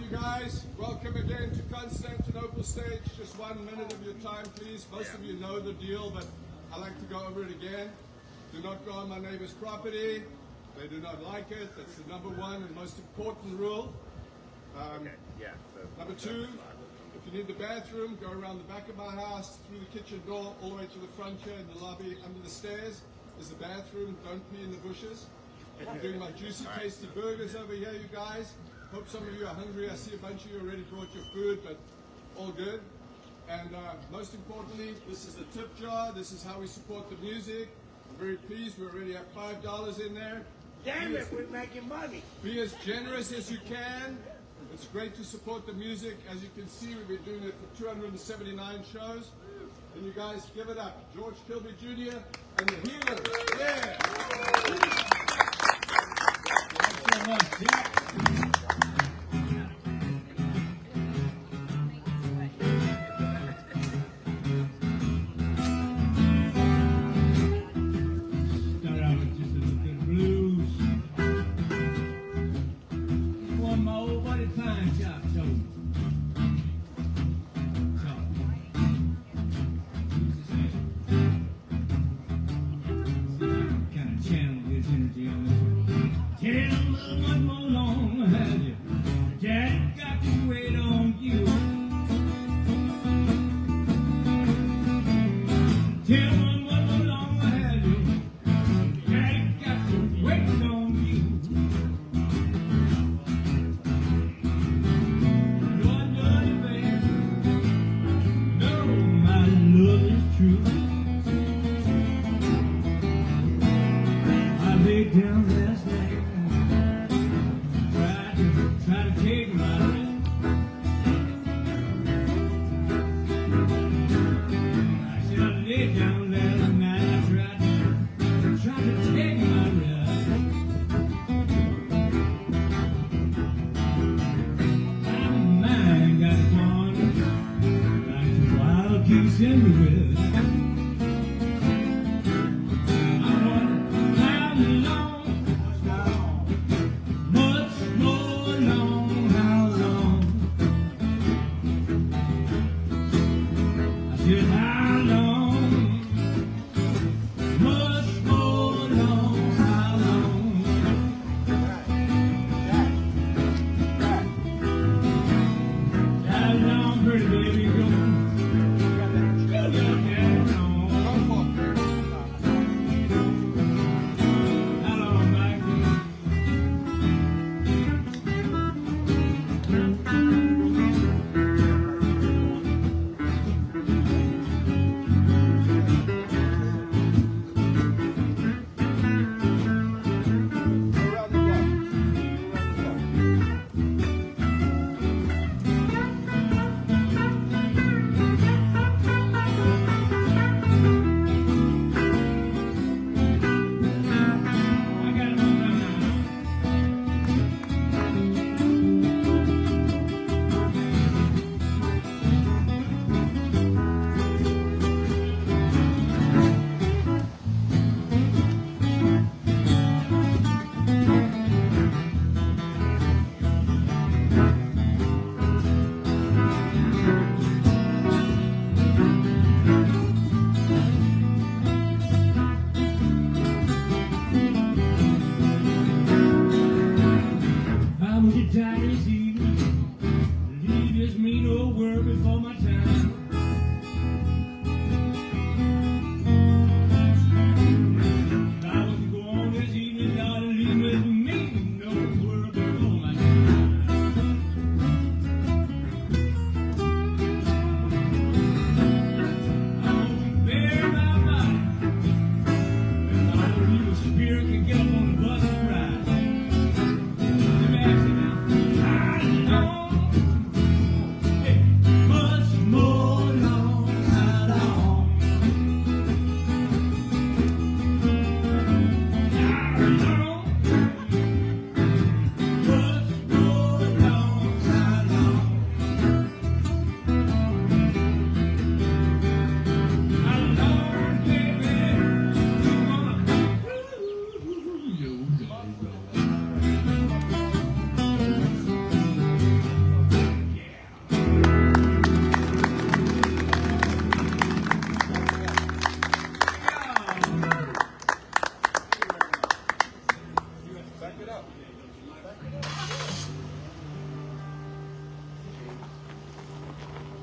you guys. Welcome again to Constantinople Stage. Just 1 minute of your time, please. Most of you know the deal, but I like to go over it again. Do not go on my neighbor's property. They do not like it. That's the number one and most important rule. Number two, if you need the bathroom, go around the back of my house, through the kitchen door, all the way to the front here in the lobby. Under the stairs is the bathroom. Don't pee in the bushes. I'm doing my juicy, tasty burgers over here, you guys. Hope some of you are hungry. I see a bunch of you already brought your food, but all good. And most importantly, this is the tip jar. This is how we support the music. I'm very pleased. We already have $5 in there. Damn it, we're making money. Be as generous as you can. It's great to support the music. As you can see, we've been doing it for 279 shows. And you guys give it up. George Kilby Jr. and the Healers. Yeah. Thanks so much, Jack. Spirit can get up on the bus and ride. Let me ask you now.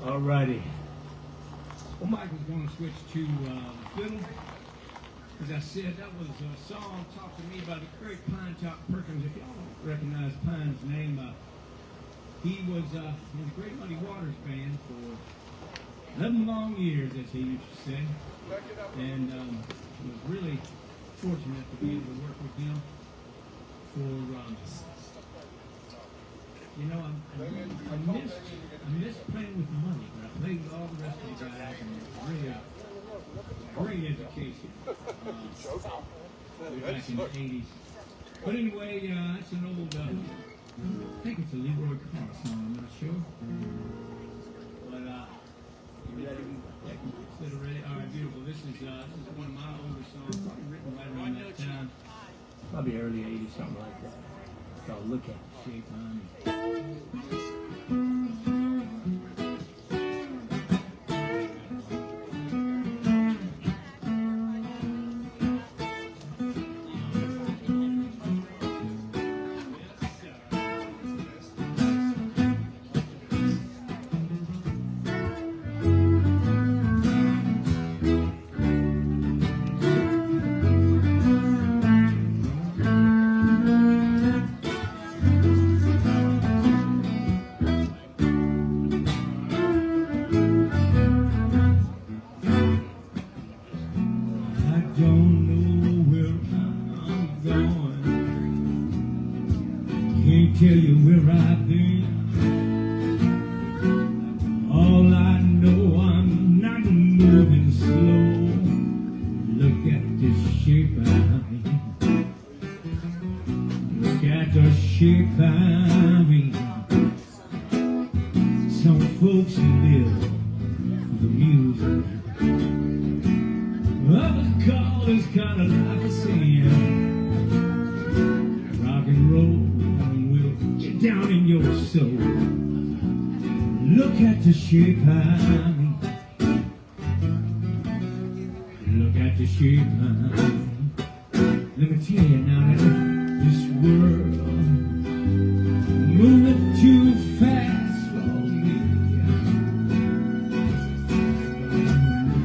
Alrighty. Well, Mike was going to switch to fiddle. As I said, that was a song Talk to Me by the great Pine Top Perkins. If y'all don't recognize Pine's name, he was in the Great Muddy Waters band for 11 long years, as he used to say. And was really fortunate to be able to work with him for, you know, I missed playing with Muddy, but I played with all the rest of the guys, and it was really great education back in the 80s. But anyway, it's an old, I think it's a Leroy Carr song, I'm not sure. But, you ready? Is it ready? All right, beautiful. This is one of my older songs, probably written right around that time. Probably early 80s, something like that. It's called Look at the Shape on Me. Tell you where I've been. All I know, I'm not moving slow. Look at the shape I'm in. Look at the shape I'm in. Some folks live for the music. Others call this kind of life a sin. Rock and roll down in your soul. Look at the shape I'm in. Look at the shape I'm in. Let me tell you now that this world moving too fast for me.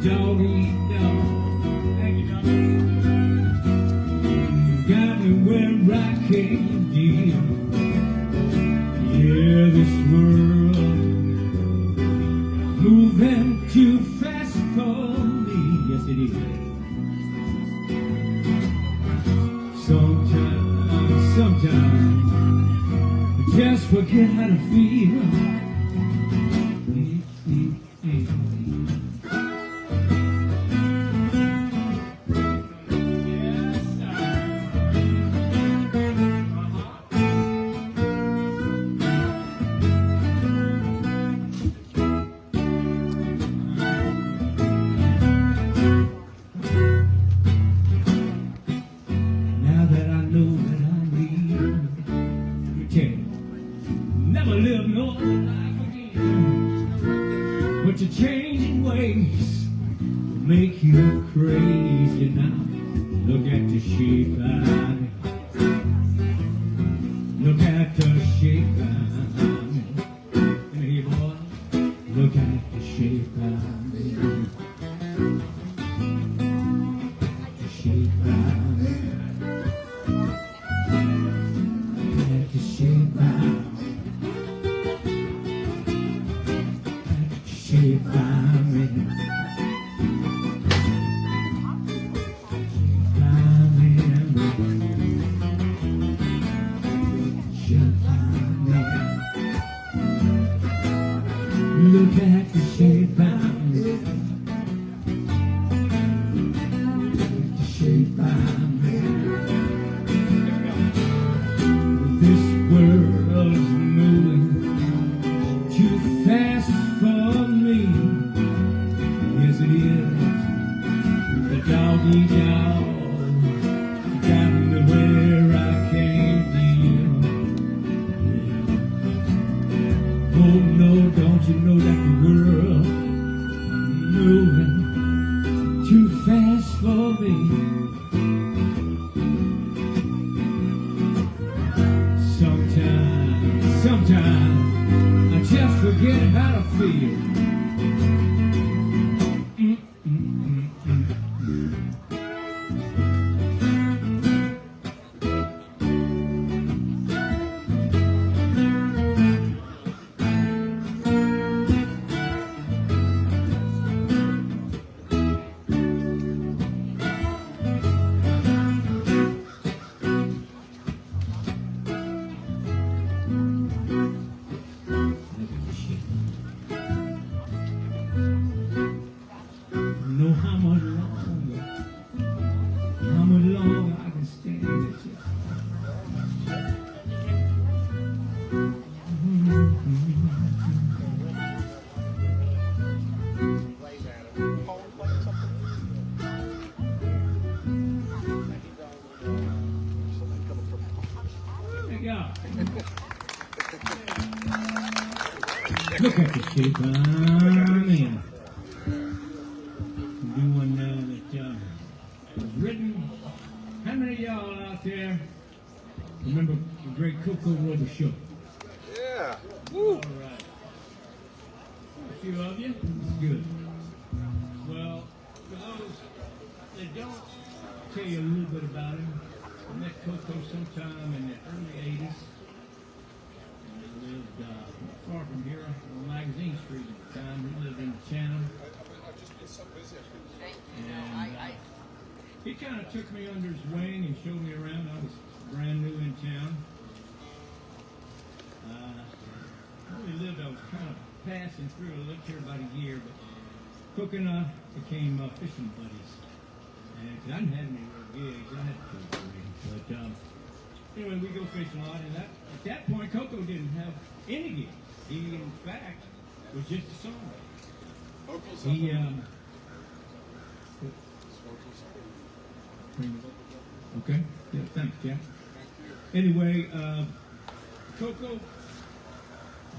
Dog eat dog. Thank you, dog. Got me where I can't deal. Yeah, this world moving too fast for me. Yes, it is. Sometimes I just forget how to feel. Never live no other life again. But your changing ways make you crazy now. Look at the shape I'm in. Look at the shape I'm in. Hey boy, look at the shape I'm in. The shape I'm in. Look at the shape I'm in. Shape I'm in. Look at the shape I'm in. The shape I'm in. This world's moving too fast for me. Yes, it is. The doggy dog got me where I can't deal. Oh no, don't you know that the world moving too fast for me? Sometimes sometimes I just forget how to feel. Know how much longer I can stand it. Yeah. Look at the shape I'm in. Doing that was written. How many of y'all out there remember the great Coco Rubber Show? Yeah. All right. A few of you. It's good. Well, for those that don't, I'll tell you a little bit about him. I met Coco sometime in the early 80s. And he lived not far from here on Magazine Street at the time. He lived in the Channel. I've just been so busy. And he kind of took me under his wing and showed me around. I was brand new in town. Where we lived, I was kind of passing through. I lived here about a year, but Cook and I became fishing buddies. And 'cause I didn't have any real gigs, I had to do it. But anyway, we go fishing a lot. And at that point, Coco didn't have any gigs. He, in fact, was just a songwriter. He okay. Yeah, thanks, Jack. Anyway, Coco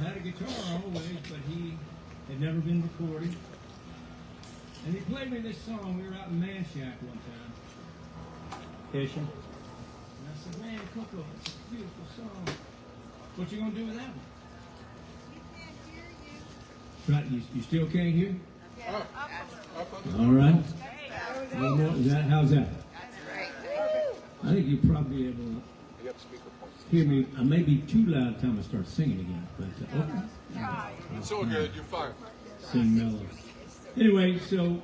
had a guitar always, but he had never been recorded. And he played me this song. We were out in Manshack one time, fishing. And I said, man, Coco, it's a beautiful song. What you gonna do with that one? Right, you still can't hear? All right. One more. Is that, how's that? I think you'll probably be able to hear me. I may be too loud time I start singing again, but okay. It's all good. You're fine. Sing mellow. Anyway, so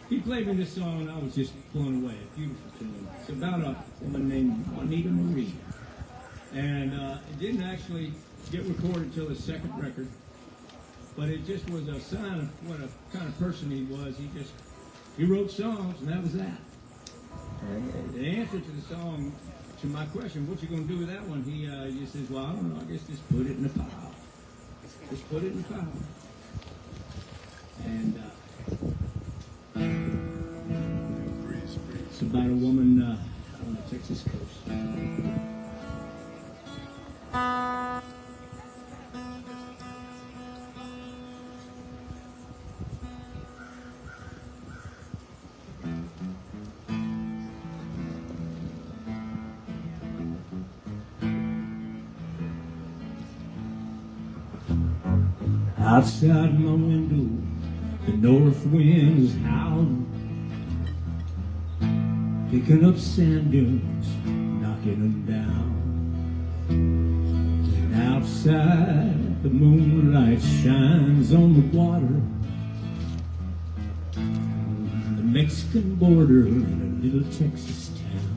he played me this song, and I was just blown away. A beautiful tune. It's about a woman named Juanita Marie, and it didn't actually get recorded until his second record. But it just was a sign of what a kind of person he was. He wrote songs, and that was that. And the answer to the song, to my question, what you going to do with that one? He just says, well, I don't know. I guess just put it in the pile. Just put it in the pile. And it's about a woman on the Texas coast. Outside my window, the north wind is howling, picking up sand dunes, knocking them down. And outside, the moonlight shines on the water, the Mexican border in a little Texas town.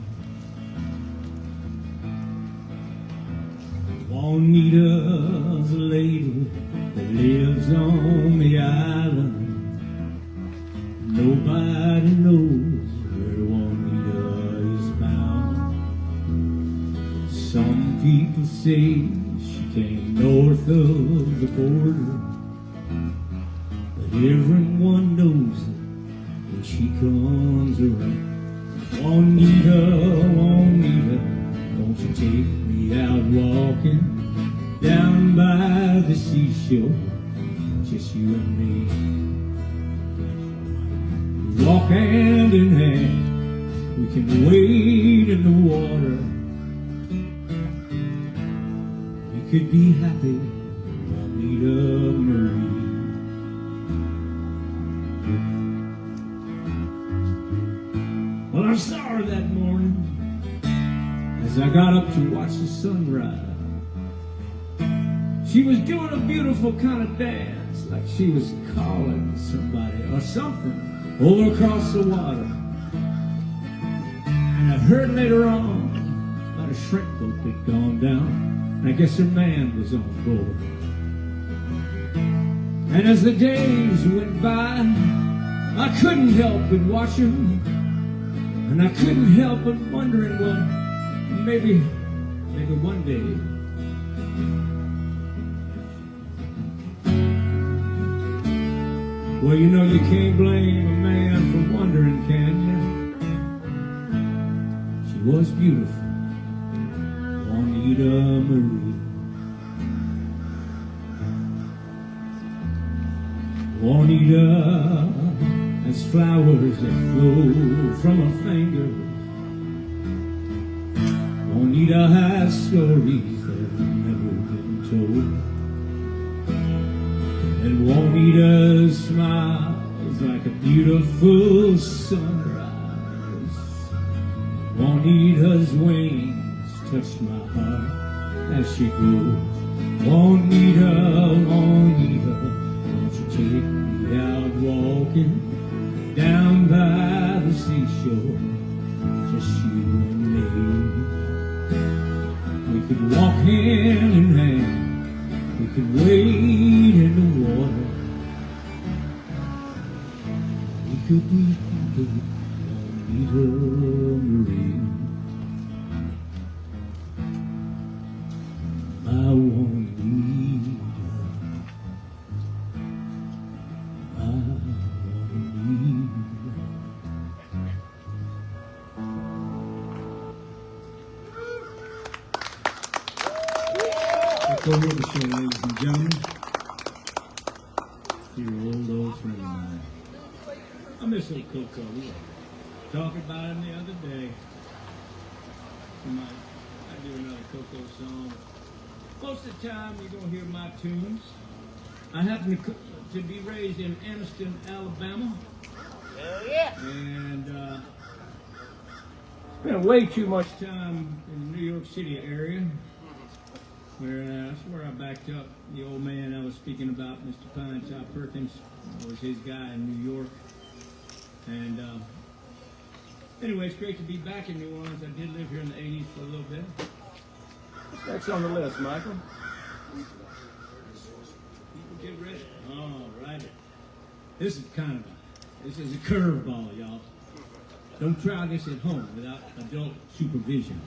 Juanita's a lady that lives on the island. Nobody knows where Juanita is bound. Some people say she came north of the border, but everyone knows it when she comes around. Juanita, Juanita, won't you take me out walking down by the seashore, just you and me. Walk hand in hand, we can wade in the water, could be happy, Juanita Marie. Well, I saw her that morning as I got up to watch the sunrise. She was doing a beautiful kind of dance, like she was calling somebody or something over across the water. And I heard later on that a shrimp boat had gone down, and I guess her man was on board. And as the days went by, I couldn't help but watch him, and I couldn't help but wondering, well, maybe one day. Well, you know you can't blame a man for wondering, can you? She was beautiful, Juanita Marie. Juanita has flowers that flow from her fingers. Juanita has stories that have never been told. And Juanita's smile is like a beautiful sunrise. Juanita's wings touch my heart as she grows. Juanita, Juanita, won't you take me out walking down by the seashore? Just you and me. We could walk hand in hand. We could wade in the water. We could be happy, Juanita Marie. My Juanita, my Juanita. Go over the show, ladies and gentlemen. Your old friend of mine. I miss old Coco. We were talking about him the other day. I do another Coco song. Most of the time, you're going to hear my tunes. I happen to be raised in Anniston, Alabama. Hell yeah. And spent way too much time in the New York City area. That's where I backed up the old man I was speaking about, Mr. Pinetop Perkins. Was his guy in New York. And anyway, it's great to be back in New Orleans. I did live here in the 80s for a little bit. What's next on the list, Michael? People get ready. All right. This is a curveball, y'all. Don't try this at home without adult supervision.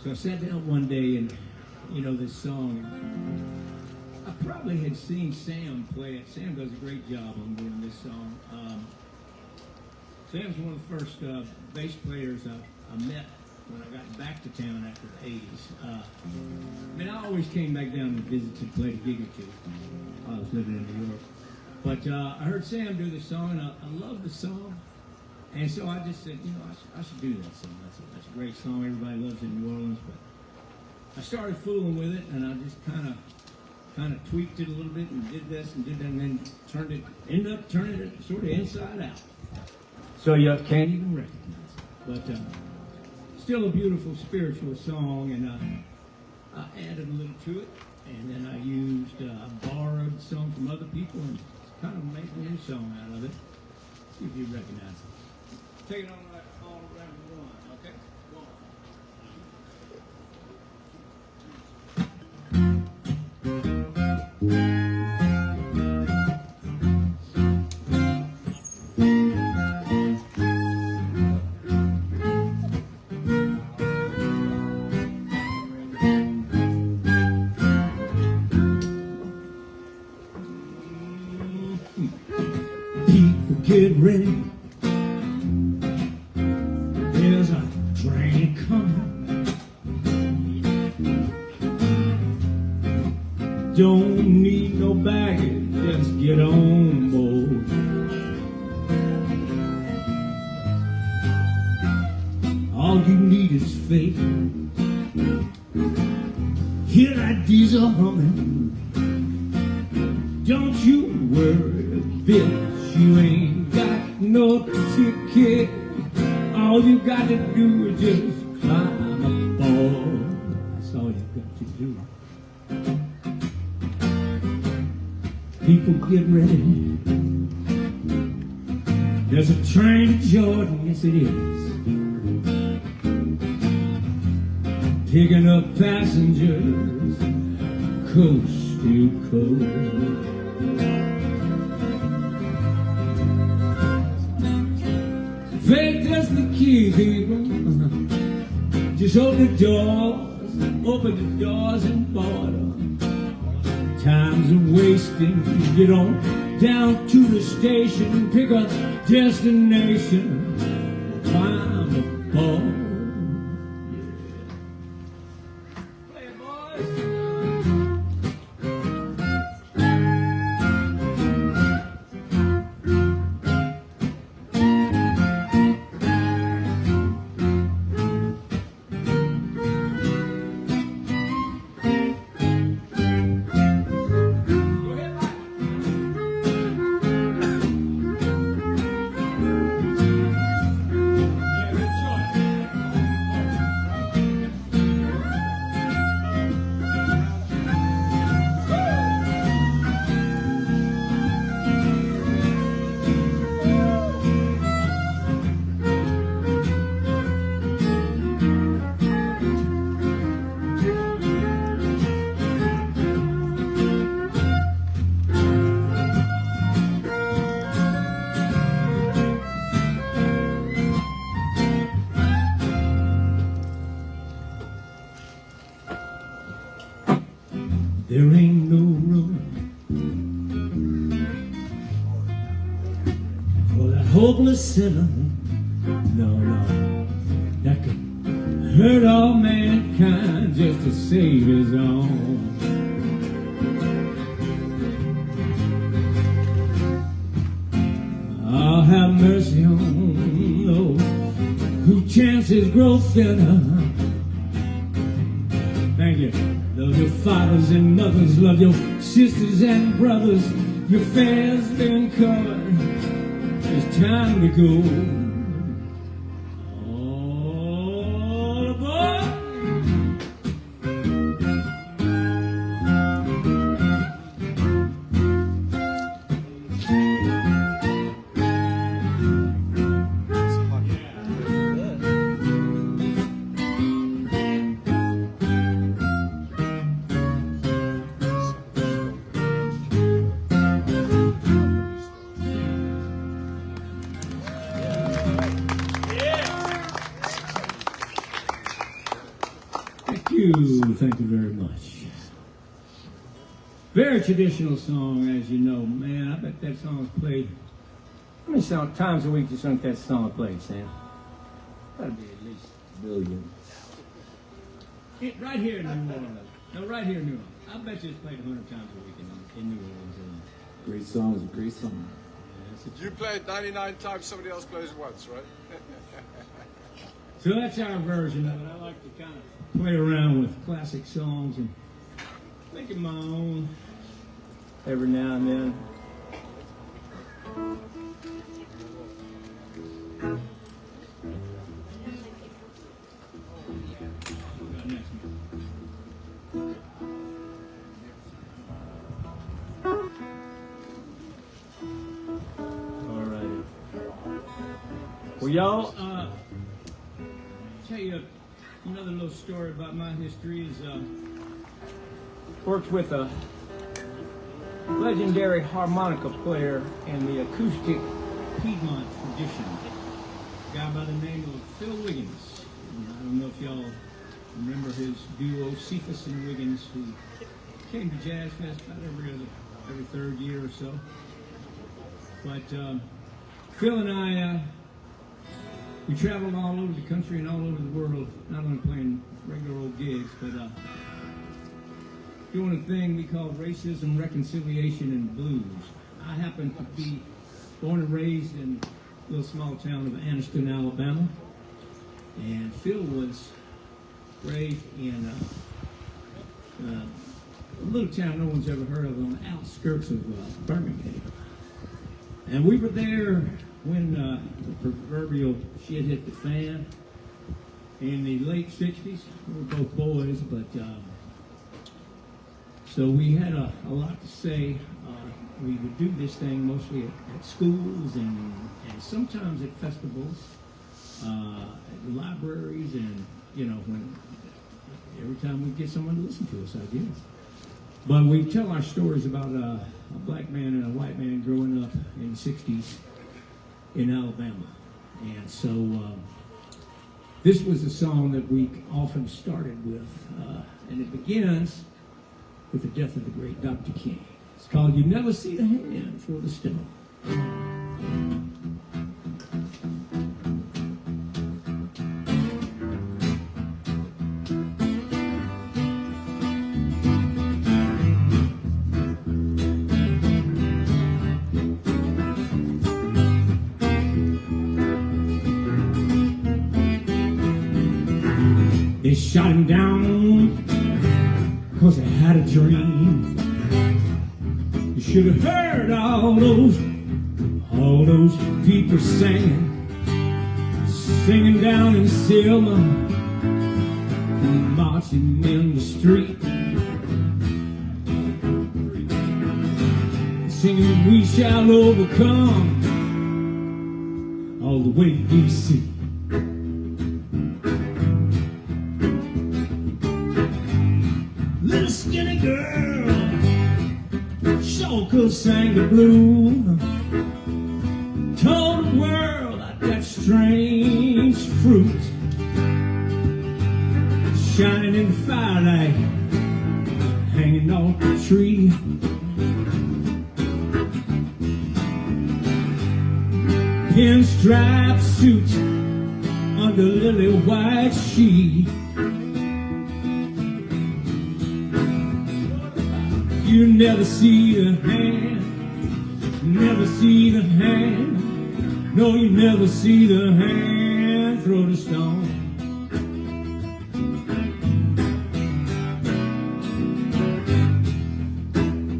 So I sat down one day and, this song, I probably had seen Sam play it. Sam does a great job on doing this song. Sam's one of the first bass players I met when I got back to town after the 80s. I always came back down and visited, played a gig or two while I was living in New York. But I heard Sam do this song, and I love the song. And so I just said, I should do that song. That's a great song. Everybody loves it in New Orleans. But I started fooling with it, and I just kind of tweaked it a little bit and did this and did that, and then ended up turning it sort of inside out. So you can't even recognize it. But still a beautiful spiritual song, and I added a little to it, and then I borrowed some from other people and kind of made a new song out of it. See if you recognize it. Take it on all around one, okay? People get ready. There's a train coming. Don't need no baggage, just get on board. all you need is faith. Hear that diesel humming. Don't you worry, bitch, you ain't got no ticket. All you got to do is just climb aboard. That's all you got to do. People get ready. There's a train to Jordan, yes it is. Picking up passengers, coast to coast. Faith is the key, people. Just open the doors and border. Time's a wasting. Get on down to the station, pick a destination, climb aboard. There ain't no room for that hopeless sinner, no, that could hurt all mankind just to save his own. I'll have mercy on those whose chances grow thinner. Thank you. Love your fathers and mothers, love your sisters and brothers. Your fare's been covered, it's time to go. All aboard! Thank you very much. Very traditional song, as you know. Man, I bet that song's played. How many times a week you think that song played, Sam? Gotta be at least a billion. Right here in New Orleans. No, right here in New Orleans. I bet you it's played 100 times a week in New Orleans. Great song is a great song. You play it 99 times, somebody else plays it once, right? So that's our version of it. I like to kind of play around with classic songs and make it my own every now and then. All right. Well, y'all, tell you another little story about my history is worked with a legendary harmonica player in the acoustic Piedmont tradition, a guy by the name of Phil Wiggins. And I don't know if y'all remember his duo Cephas and Wiggins, who came to Jazz Fest about every third year or so. But Phil and I, we traveled all over the country and all over the world, not only playing regular old gigs, but doing a thing we call racism, reconciliation, and blues. I happen to be born and raised in a little small town of Anniston, Alabama. And Phil was raised in a little town no one's ever heard of on the outskirts of Birmingham. And we were there when the proverbial shit hit the fan in the late 60s. We were both boys, but so we had a lot to say. We would do this thing mostly at schools and sometimes at festivals, at the libraries, and when every time we get someone to listen to us, I guess. But we tell our stories about a black man and a white man growing up in the 60s in Alabama. And so this was a song that we often started with, and it begins with the death of the great Dr. King. It's called You Never See the Hand for the Stone. They shot him down 'cause they had a dream. You should have heard all those people singing down in Selma, marching in the street, singing "We Shall Overcome" all the way to D.C. Little skinny girl sure could sing the blues. Told the world I got strange fruit shining in the firelight, hanging off the tree. Pinstripe suit under lily white sheet. You never see the hand, never see the hand. No, you never see the hand throw the stone.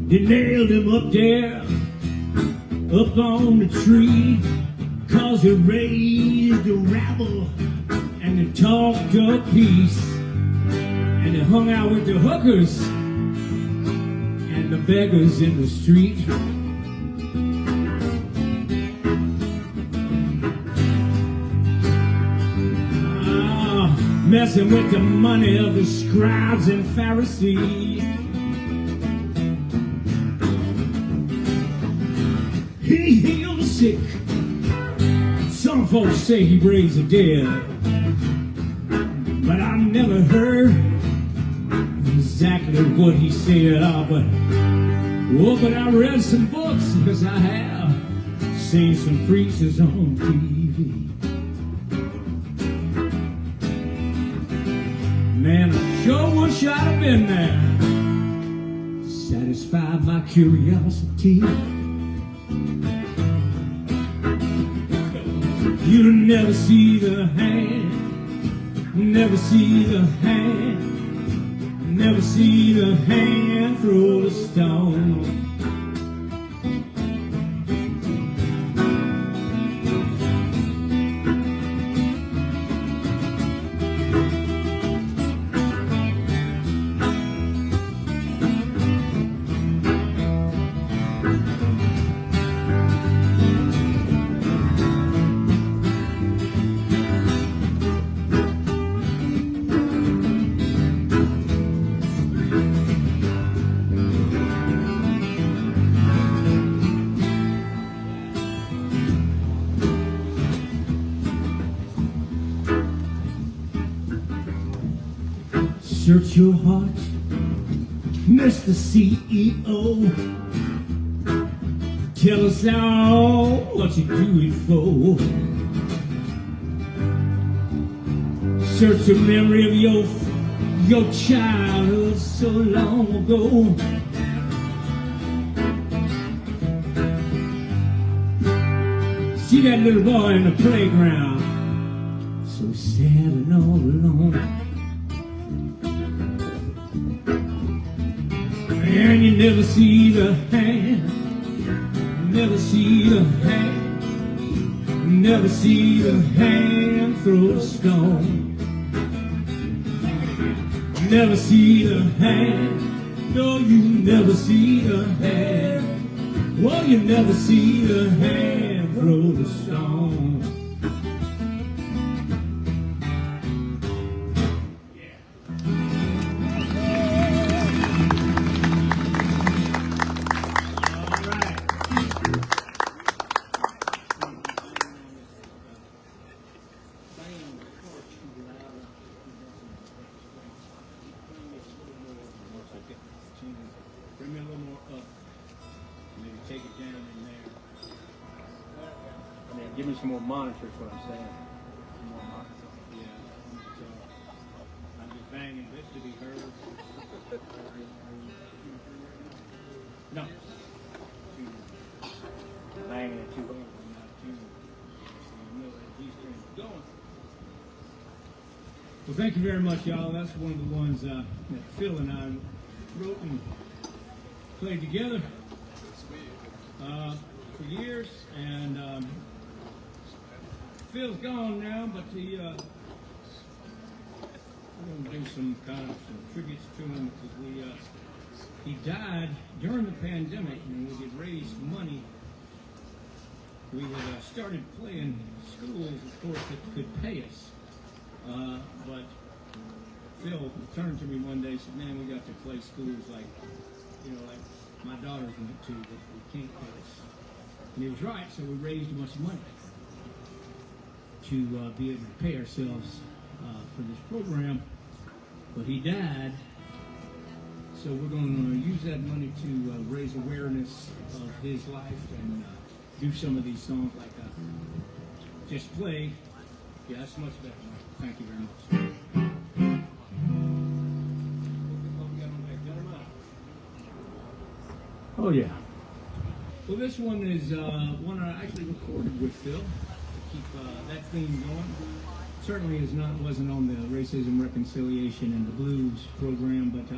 They nailed him up there, up on the tree, 'cause he raised the rabble and they talked of peace. And they hung out with the hookers and the beggars in the street. Messing with the money of the scribes and Pharisees. He healed the sick. Some folks say he raised the dead, but I've never heard exactly what he said. But I read some books, because I have seen some preachers on TV. Man, I sure wish I'd have been there to satisfy my curiosity. You never see the hand, never see the hand, never see the hand throw the stone. Search your heart, Mr. CEO. Tell us now what you do it for. Search the memory of your childhood so long ago. See that little boy in the playground, so sad and all alone. And you never see the hand, never see the hand, never see the hand throw a stone. Never see the hand, no, you never see the hand. Well, you never see the hand throw the stone. Bring me a little more up. Maybe take it down in there. I mean, give me some more monitors, what I'm saying. Some more monitors. Yeah. I'm just banging this to be heard. No. Banging it too hard. Not too. So you know that these strings are going. Well, thank you very much, y'all. That's one of the ones that Phil and I wrote and played together for years, and Phil's gone now, but we're going to do some tributes to him because he died during the pandemic, and we had raised money. We had started playing schools, of course, that could pay us, but Phil turned to me one day and said, "Man, we got to play schools like my daughters went to, but we can't pay us." And he was right, so we raised a bunch of money to be able to pay ourselves for this program. But he died, so we're going to use that money to raise awareness of his life and do some of these songs like just play. Yeah, that's much better. Thank you very much. Oh yeah. Well, this one is one I actually recorded with Phil to keep that theme going. Certainly wasn't on the Racism, Reconciliation, and the Blues program, but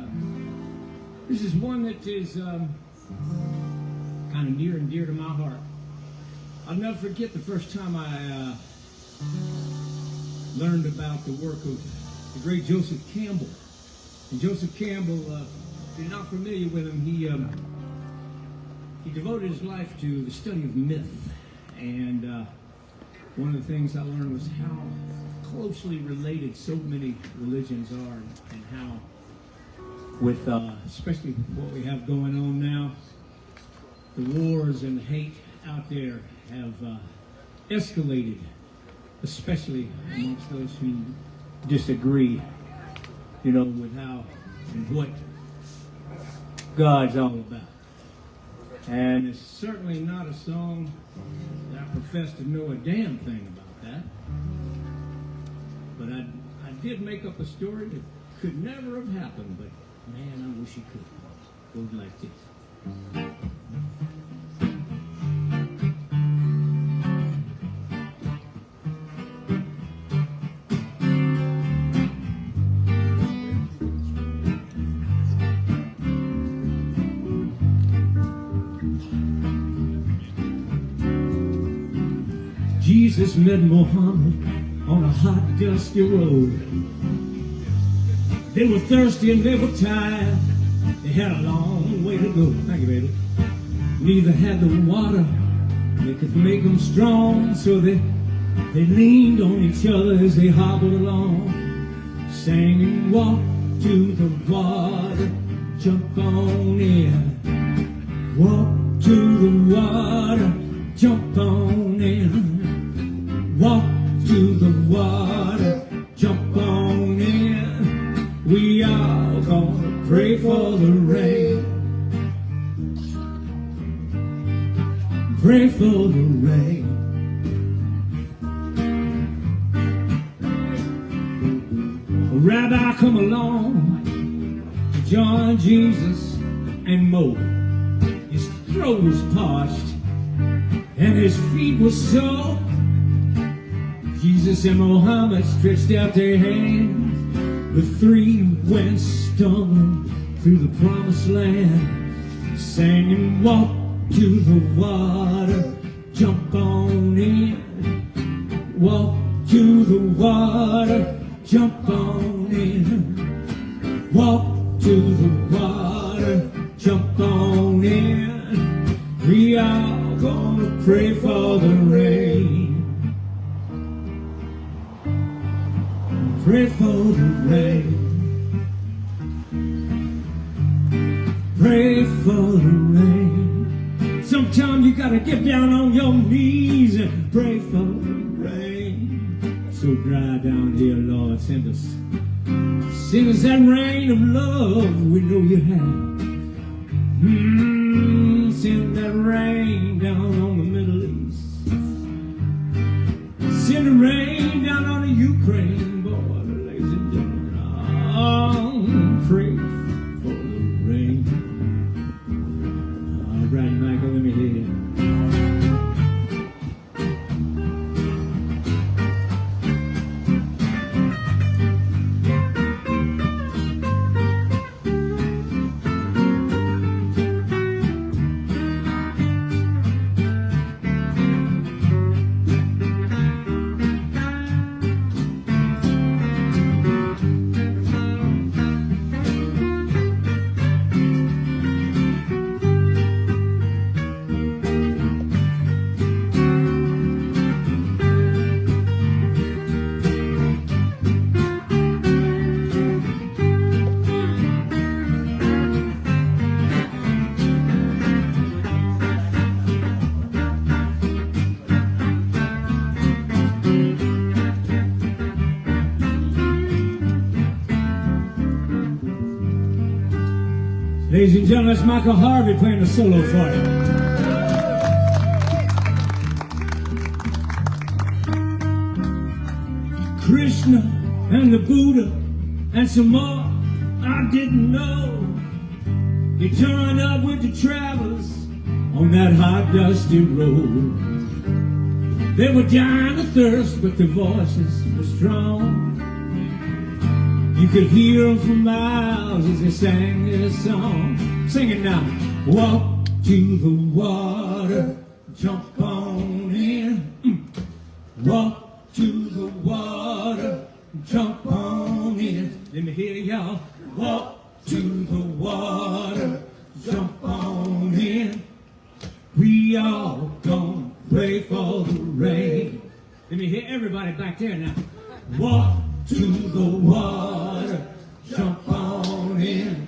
this is one that is kind of near and dear to my heart. I'll never forget the first time I learned about the work of the great Joseph Campbell. And Joseph Campbell, if you're not familiar with him, he devoted his life to the study of myth, and one of the things I learned was how closely related so many religions are, and how, with especially with what we have going on now, the wars and the hate out there have escalated, especially amongst those who disagree, with how and what God's all about. And it's certainly not a song that I profess to know a damn thing about that. But I did make up a story that could never have happened, but man, I wish it could. It goes like this. Jesus met Muhammad on a hot, dusty road. They were thirsty and they were tired. They had a long way to go. Thank you, baby. Neither had the water that could make them strong, so they leaned on each other as they hobbled along, singing, "Walk to the water, jump on in. Walk to the water, jump on in. Walk to the water, jump on in. We all gonna pray for the rain. Pray for the rain." A rabbi come along to join Jesus and Mo. His throat was parched and his feet were sore. Jesus and Mohammed stretched out their hands. The three went stumbling through the promised land, singing, walk to the water, jump on in. Walk to the water, jump on in. Walk to the water, jump on in. We are gonna pray for the rain. Pray for the rain. Pray for the rain. Sometimes you gotta get down on your knees and pray for the rain. So dry down here, Lord, send us that rain of love we know you have. Send that rain down on the Middle East. Send the rain down on the Ukraine border, ladies and gentlemen. Pray for the rain. All right, Michael, let me hear you. Ladies and gentlemen, it's Michael Harvey playing the solo for you. Krishna and the Buddha and some more I didn't know. They joined up with the travelers on that hot, dusty road. They were dying of thirst, but their voices were strong. You could hear them for miles as they sang their song. Sing it now. Walk to the water, jump on in. Walk to the water, jump on in. Let me hear y'all. Walk to the water, jump on in. We all gonna pray for the rain. Let me hear everybody back there now. Walk to the water, jump on in.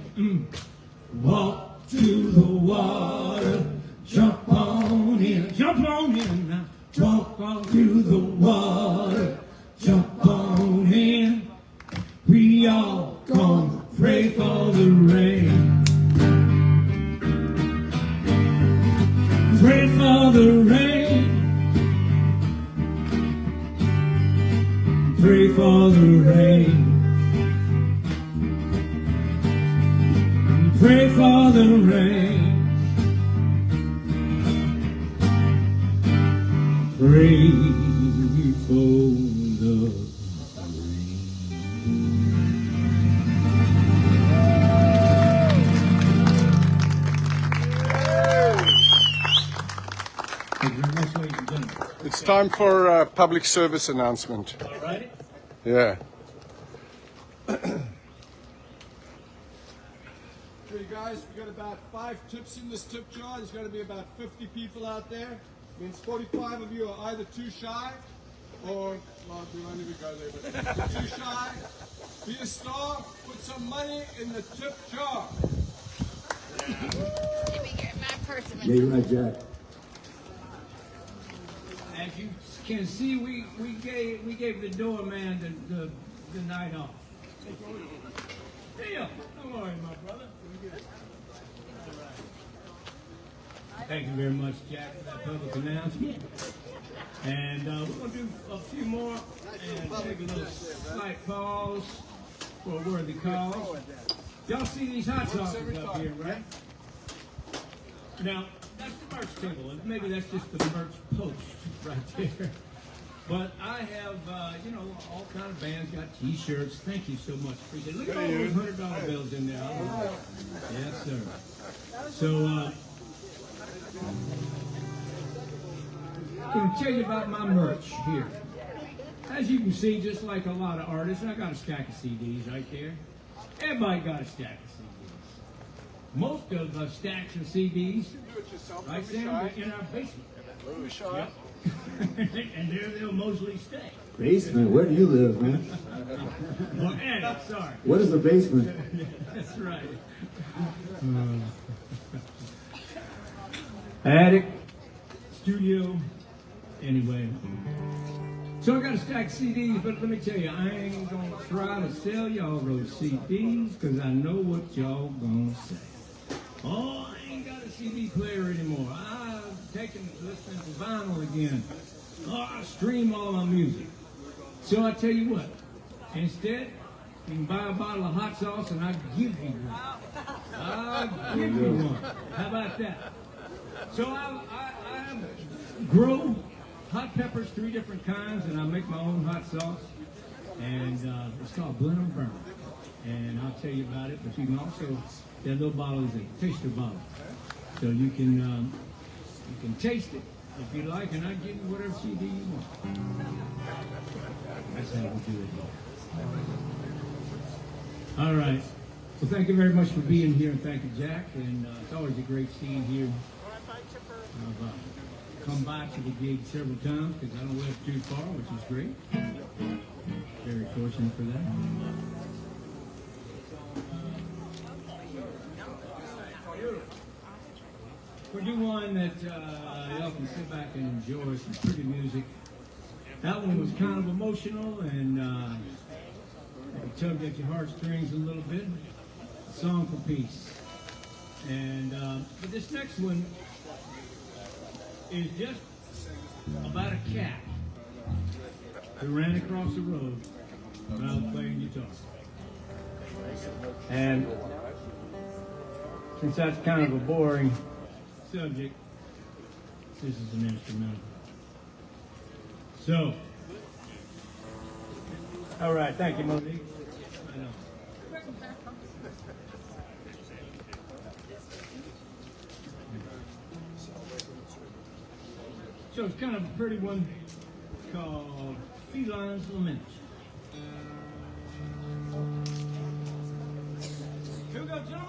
Walk to the water, jump on in. Jump on in now. Walk on to the water, jump on in. We all gonna pray for the rain. Pray for the rain. Pray for the rain. Pray for the rain. Pray for the rain. Thank you very much, ladies and gentlemen. It's time for a public service announcement. All right. Yeah. Okay, guys, we got about 5 tips in this tip jar. There's going to be about 50 people out there. Means 45 of you are either too shy or, well, we won't even go there, but you're too shy. Be a star, put some money in the tip jar. Let me get my purse. Yeah, you're right, Jack. As you can see, we gave the doorman the night off. Deal. Don't worry, my brother. Thank you very much, Jack, for that public announcement. And we're going to do a few more and take a little slight pause for a worthy cause. Y'all see these hot dogs up here, right? Now, that's the merch table, and maybe that's just the merch post right there. But I have, all kind of bands got T-shirts. Thank you so much. Appreciate it. Look at all those $100 bills in there. Yes, sir. So, I'm going to tell you about my merch here. As you can see, just like a lot of artists, I got a stack of CDs right there. Everybody got a stack of CDs. Most of the stacks of CDs, right, Sam, are in our basement. Yep. And there they'll mostly stay. Basement? Where do you live, man? Or attic, sorry. What is a basement? That's right. Attic, studio, anyway. So I got a stack of CDs, but let me tell you, I ain't gonna try to sell y'all those CDs because I know what y'all gonna say. Oh, I ain't got a CD player anymore. I've taken listening to vinyl again. Oh, I stream all my music. So I tell you what, instead, you can buy a bottle of hot sauce and I'll give you one. I'll give you one. How about that? So I grow hot peppers, 3 different kinds, and I make my own hot sauce. And it's called Blend and Burn. And I'll tell you about it, but you can also, that little bottle is a taster bottle. So you can taste it if you like, and I'll give you whatever CD you want. That's how we do it. All right. Well, thank you very much for being here, and thank you, Jack. And it's always a great scene here. I've come by to the gig several times because I don't live too far, which is great. Very fortunate for that. We'll do one that y'all can sit back and enjoy, some pretty music. That one was kind of emotional and it tugged at your heartstrings a little bit. A song for peace. And but this next one is just about a cat who ran across the road when I was playing guitar. And since that's kind of a boring subject, this is an instrumental. So, all right, thank you, Monique. I know. So it's kind of a pretty one called Feline's Lament. Here we go, gentlemen.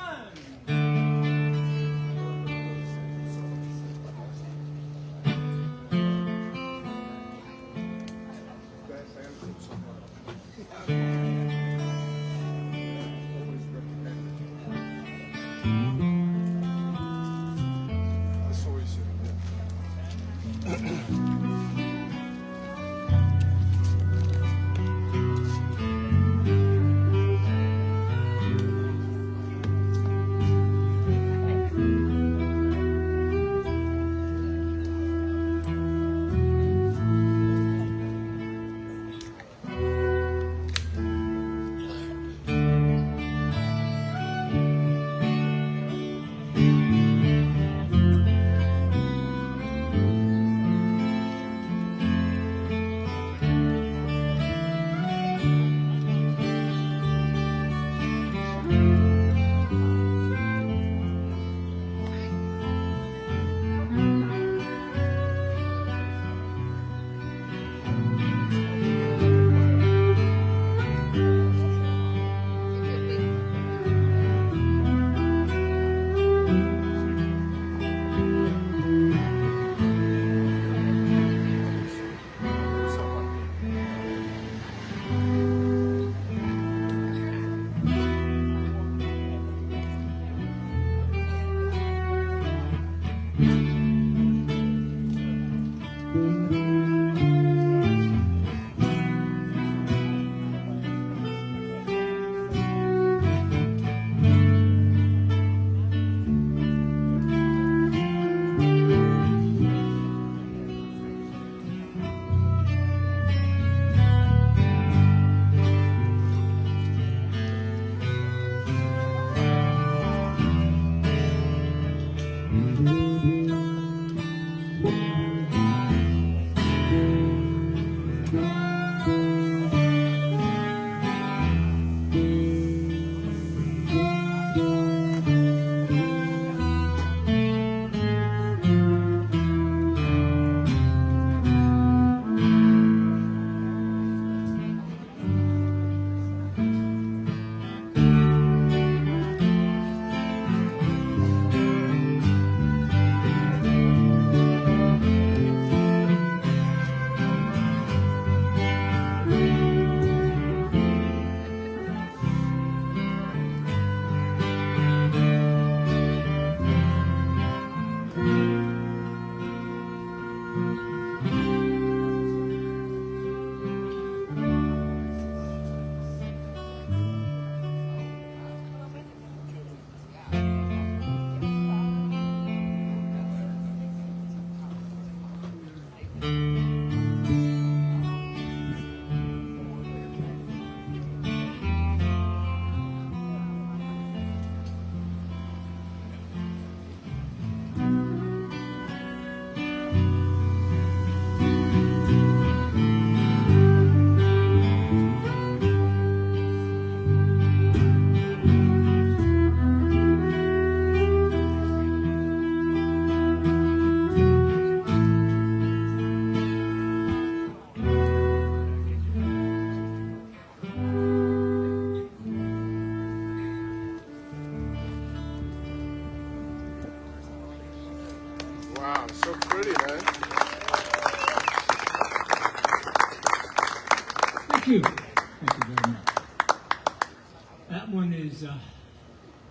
is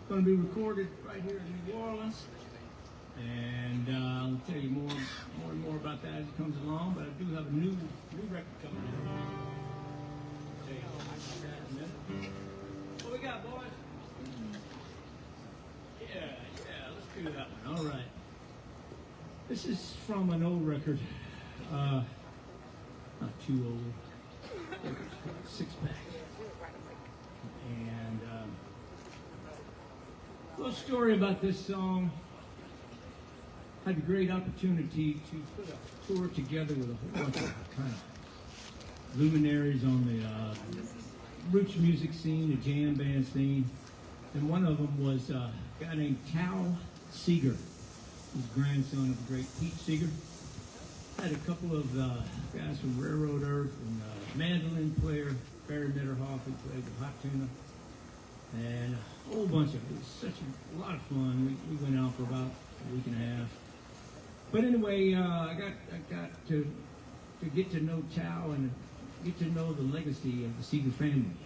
going to be recorded right here in New Orleans. And I'll tell you more and more about that as it comes along. But I do have a new record coming out. I'll tell you all about that in a minute. What we got, boys? Yeah, let's do that one. All right. This is from an old record. Not too old. Six pack. And a little story about this song. Had a great opportunity to put a tour together with a whole bunch of kind of luminaries on the roots music scene, the jam band scene. And one of them was a guy named Cal Seeger, who's grandson of the great Pete Seeger. Had a couple of guys from Railroad Earth and mandolin player Barry Mitterhoff, who played the hot tuna, and a whole bunch of it. It was such a lot of fun. We went out for about a week and a half. But anyway, I got to get to know Chow and get to know the legacy of the Seeger family.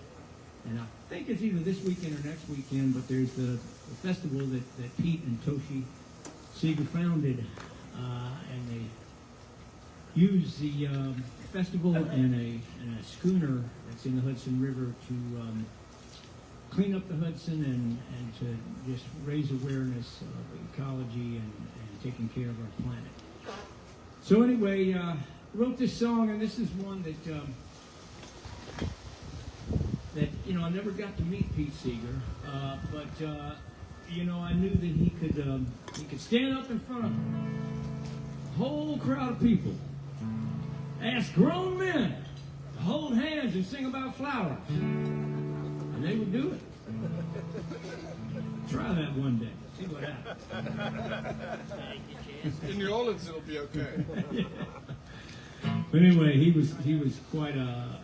And I think it's either this weekend or next weekend, but there's the festival that Pete and Toshi Seeger founded, and they use the festival and a schooner that's in the Hudson River to clean up the Hudson and to just raise awareness of ecology and taking care of our planet. So anyway, wrote this song, and this is one that I never got to meet Pete Seeger, but I knew that he could stand up in front of a whole crowd of people, ask grown men to hold hands and sing about flowers, and they would do it. Try that one day. See what happens. In New Orleans, it'll be okay. Yeah. But anyway, he was quite a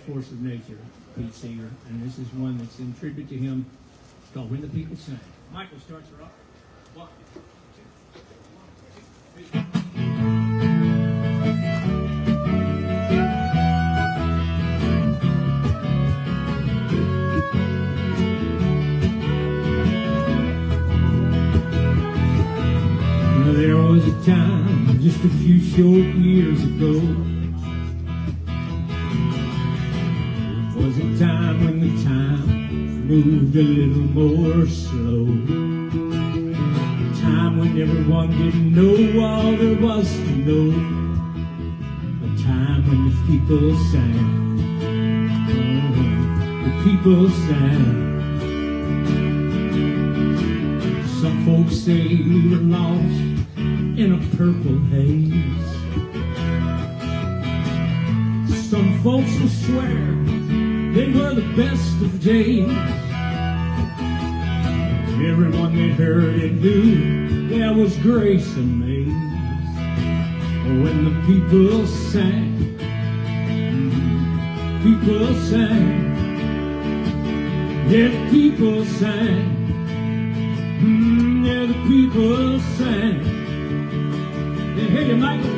force of nature, Pete Seeger, and this is one that's in tribute to him. It's called "When the People Sing." Michael starts her off. 1, 2, 3. There was a time, just a few short years ago. It was a time when the time moved a little more slow. A time when everyone didn't know all there was to know. A time when the people sang. Oh, the people sang. Some folks say we were lost in a purple haze. Some folks will swear they were the best of days. Everyone they heard and knew there was grace amazed. When the people sang, people sang, yeah, the people sang, yeah, the people sang. Hey, Michael.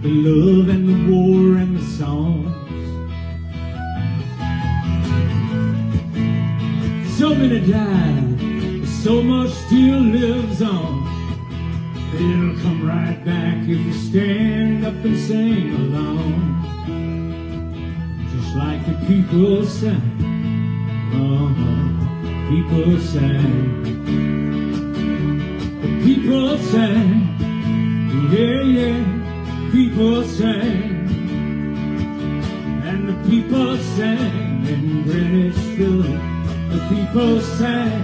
The love and the war and the songs. So many died, so much still lives on. It'll come right back if you stand up and sing along. Just like the people sang. People sang. The people sang. Yeah, yeah. People sang, and the people sang in Greenwich Village. The people sang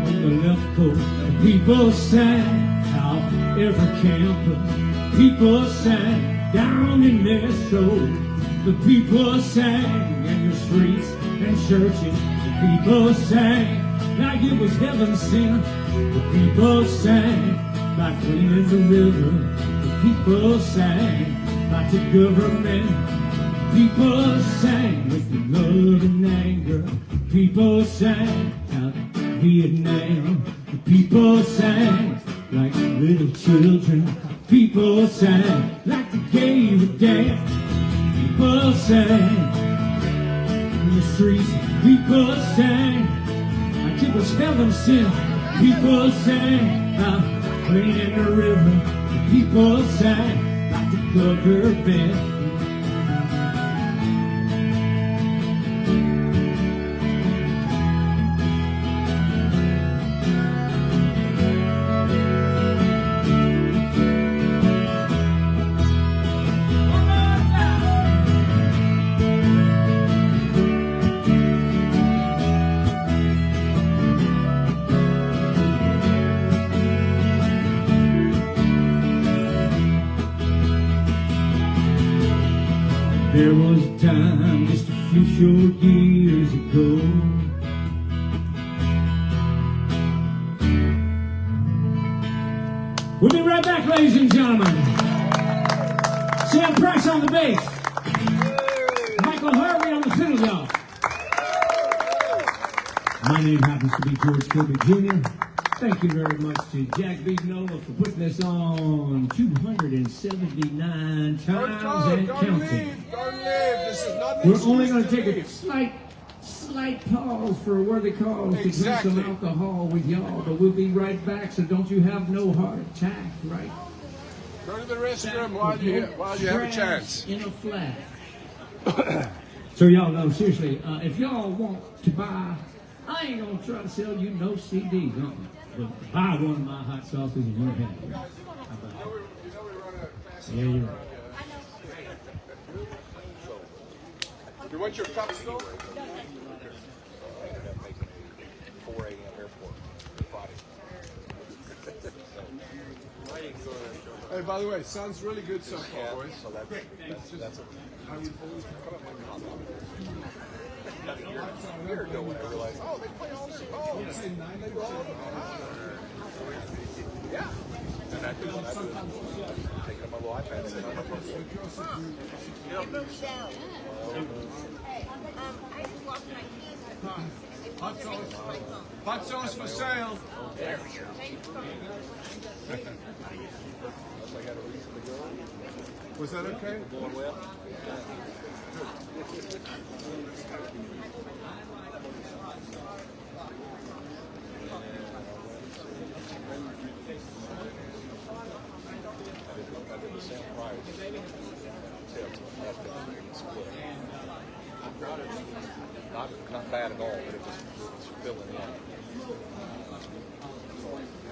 on the left coast. The people sang out every campus. People sang down in Minnesota. The people sang in the streets and churches. The people sang like it was heaven sent. The people sang like cleaning the river. The people sang like the government. People sang with love and anger. People sang out of Vietnam. The people sang like little children. People sang like they gave a damn. People sang in the streets. People sang like it was heaven sent. People sang out cleaning the river. The people sang like the government. There was a time just a few short years ago we'll be right back, ladies and gentlemen. Sam Price on the bass. Michael Harvey on the fiddle, y'all. My name happens to be George Kilby Jr. Thank you very much to Jack Vignola for putting this on 279 times and counting. Don't leave. This is not We're only going to take a slight pause for a worthy cause to drink some alcohol with y'all, but we'll be right back, so don't you have no heart attack, right? Go to the restroom while you have a chance. In a flat. So y'all know, seriously, if y'all want to buy, I ain't going to try to sell you no CDs, but buy one of my hot sauces and you're happy. How about that? Yeah, you're right. You want your cups though? 4 a.m. airport Friday. Hey, by the way, sounds really good so far, boys. So that's I mean, always a year ago when I realized, oh, they play all this. Oh, say 9%. yeah. And I do sometimes taking up my little iPad and saying, Move down. Hey, I just lost my keys. Hot sauce for sale. Was that okay? going well. I did the same price. Not bad at all, but it was filling in.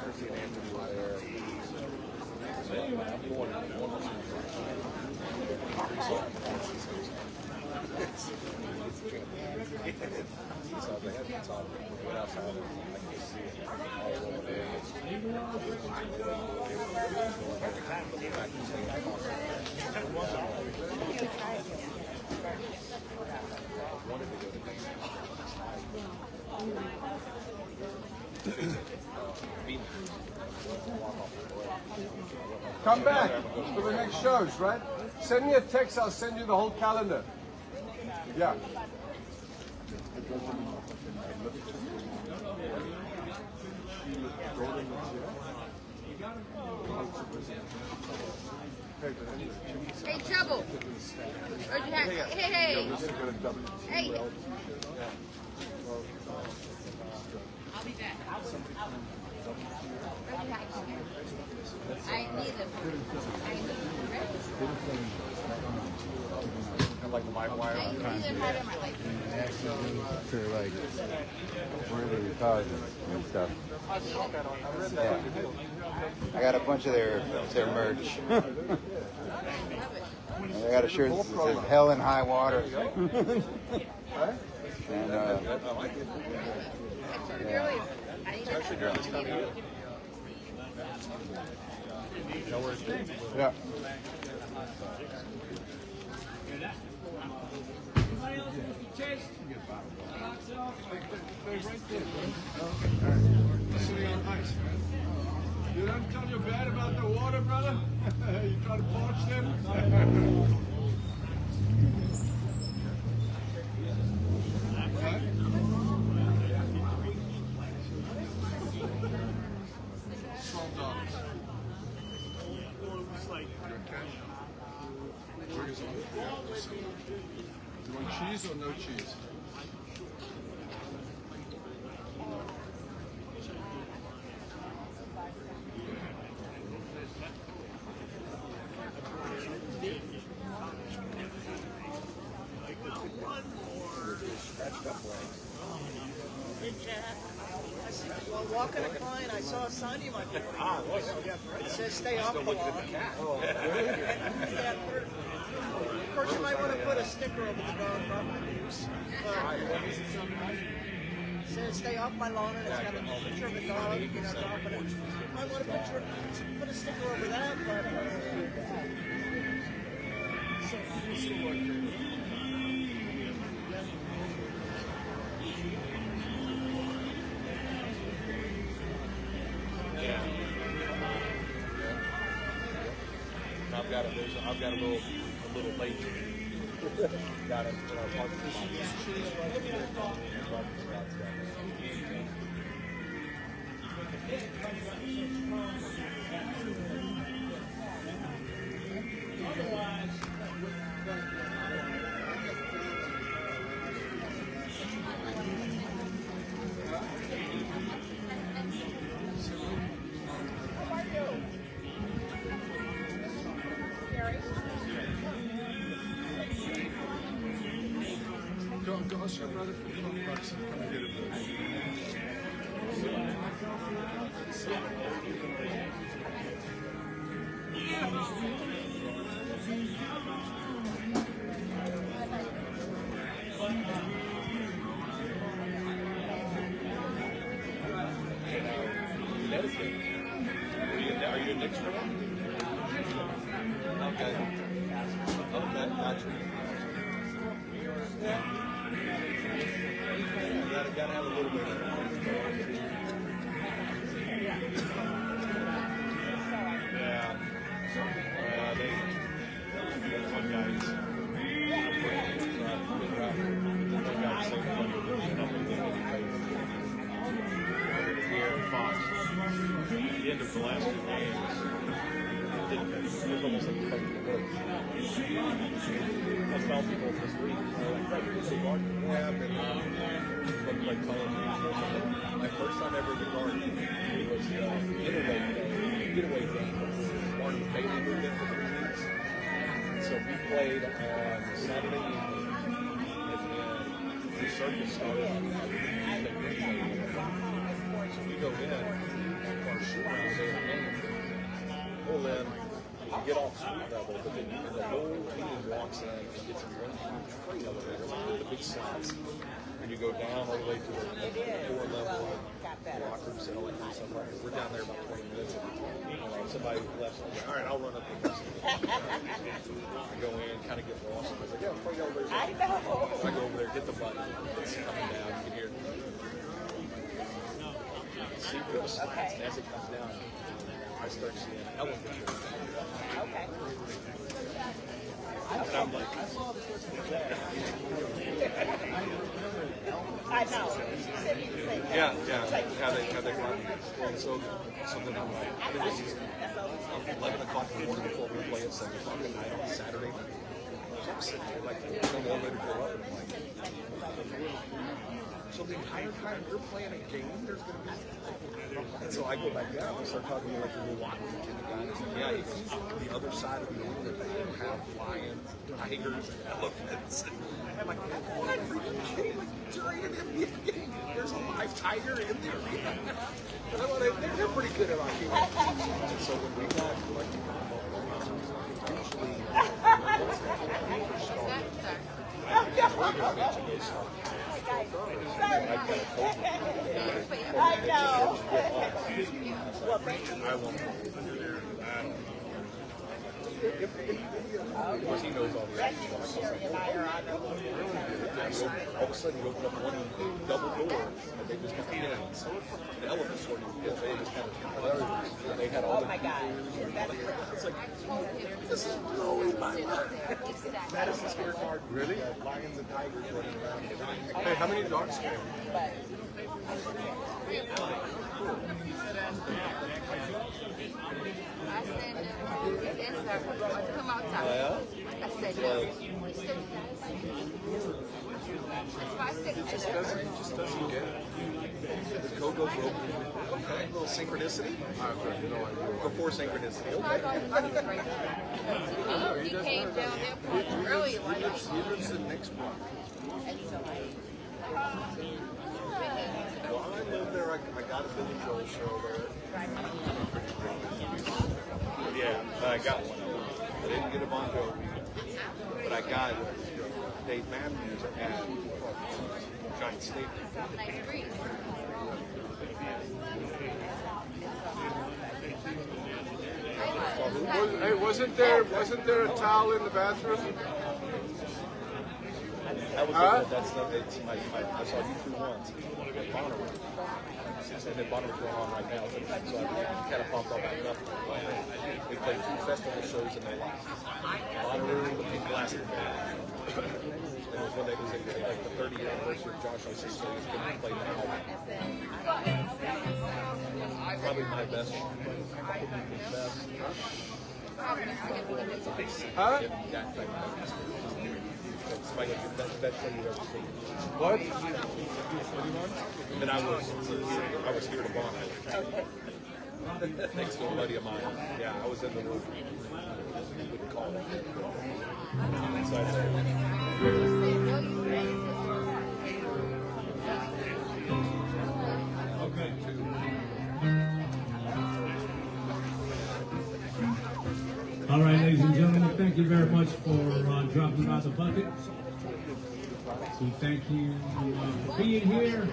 There's an Anthony there. So I'm going so they had the top. We went outside and I could see it all over there. Every time I came back and say, I wanted to go to Come back for the next shows, right? Send me a text, I'll send you the whole calendar. Yeah. Hey, Trouble. Where'd you have? Hey. Hey. I'll be back. Where'd you hide? I need them. like the live wire. I either had them or like. For like, where are the causes and stuff. Yeah. I got a bunch of their merch. I got a shirt that says "Hell in High Water." And yeah. Anybody else wants to taste? Lots off. Sitting on ice, man. You don't tell your bad about the water, brother? You try to parch them? Right? $12. Your cash? Burgers on. You want cheese or no cheese? While walking a client, I saw a sign you might be. It says stay off the lawn. Yeah, of course, you might want to put a sticker over the dog properties. It says stay off my lawn, and it's got a picture of a dog, you know, dog, but you might want to put a sticker over that, but I've got a little late. Got it. Go ask your brother for $12 and come get it. Are you next one? Okay. Okay, gotcha. Gotta have a little bit of one guy's Fox. At the end of the last 2 games, it was almost like the I found people this week. Yeah, I've been like calling my first time ever at the garden was getaway game. Martin Bailey moved in for 3 weeks. So we played on Saturday evening, and then the circus started on so we go in for our shoot around there, pull in. You get off street level, but then the whole team walks in and gets a one huge freight elevator with the big slides. And you go down all the way to the 4-level locker room cell and stuff like that. We're down there about 20 minutes. Somebody left. All right, I'll run up the I go in, kind of get lost. I was like, yeah, freight elevator. I know. I go over there, hit the button. It's coming down. You can hear it. See where the slides as it comes down. I start seeing elevators. Okay. And I'm like, I know. yeah, how they run. And so then I'm like, this is 11 o'clock in the morning before we play at 7 o'clock at night on Saturday. So I'm sitting there like, I'm all ready to go up. And I'm like, so the entire time you're playing a game, there's going to be. And so I go back down and start talking to like the Milwaukee kid. The guy is like, yeah, he goes, the other side of the arena, they have lions, tigers, and elephants. And I'm like, what? Are you kidding me? During an NBA game, there's a live tiger in the arena. They're pretty good at our game. And so when we got like, usually, once the game started, I know. I won't. He knows all the Sherry and I are on the So all of a sudden you open up one double door and they just kind of pins. The elephant sort of, they just kind of and they had all the it's like, this is blowing my mind. Madison Square Garden. Really? Lions and tigers running around. Hey, how many dogs do you have? I said, yes, sir. Come outside. I said, no. It just doesn't get it. The code goes over. Okay, a little synchronicity. I have no idea. Before synchronicity. He came down there early. He lives the next block. Well, I lived there. I got a Billy Joel show there. Yeah, I got one. I didn't get a Bon Jovi, but I got Dave Matthews at Giant Stadium. Hey, wasn't there a towel in the bathroom? That was that's not it's I saw you two once at Bonnaroo. And then Bonnaroo's going on right now, so I kind of pumped all back up. We played 2 festival shows in their life. Bonnaroo and Glastonbury. It was when they was like the 30th anniversary of Josh Oasis, so he was going to play now. Probably my best. Huh? That's my best thing you've ever seen. What? And I was here to Bono. Next to a buddy of mine. Yeah, I was in the room. You wouldn't call it. So I said, Okay. All right, ladies and gentlemen, thank you very much for dropping by the bucket. We thank you for being here.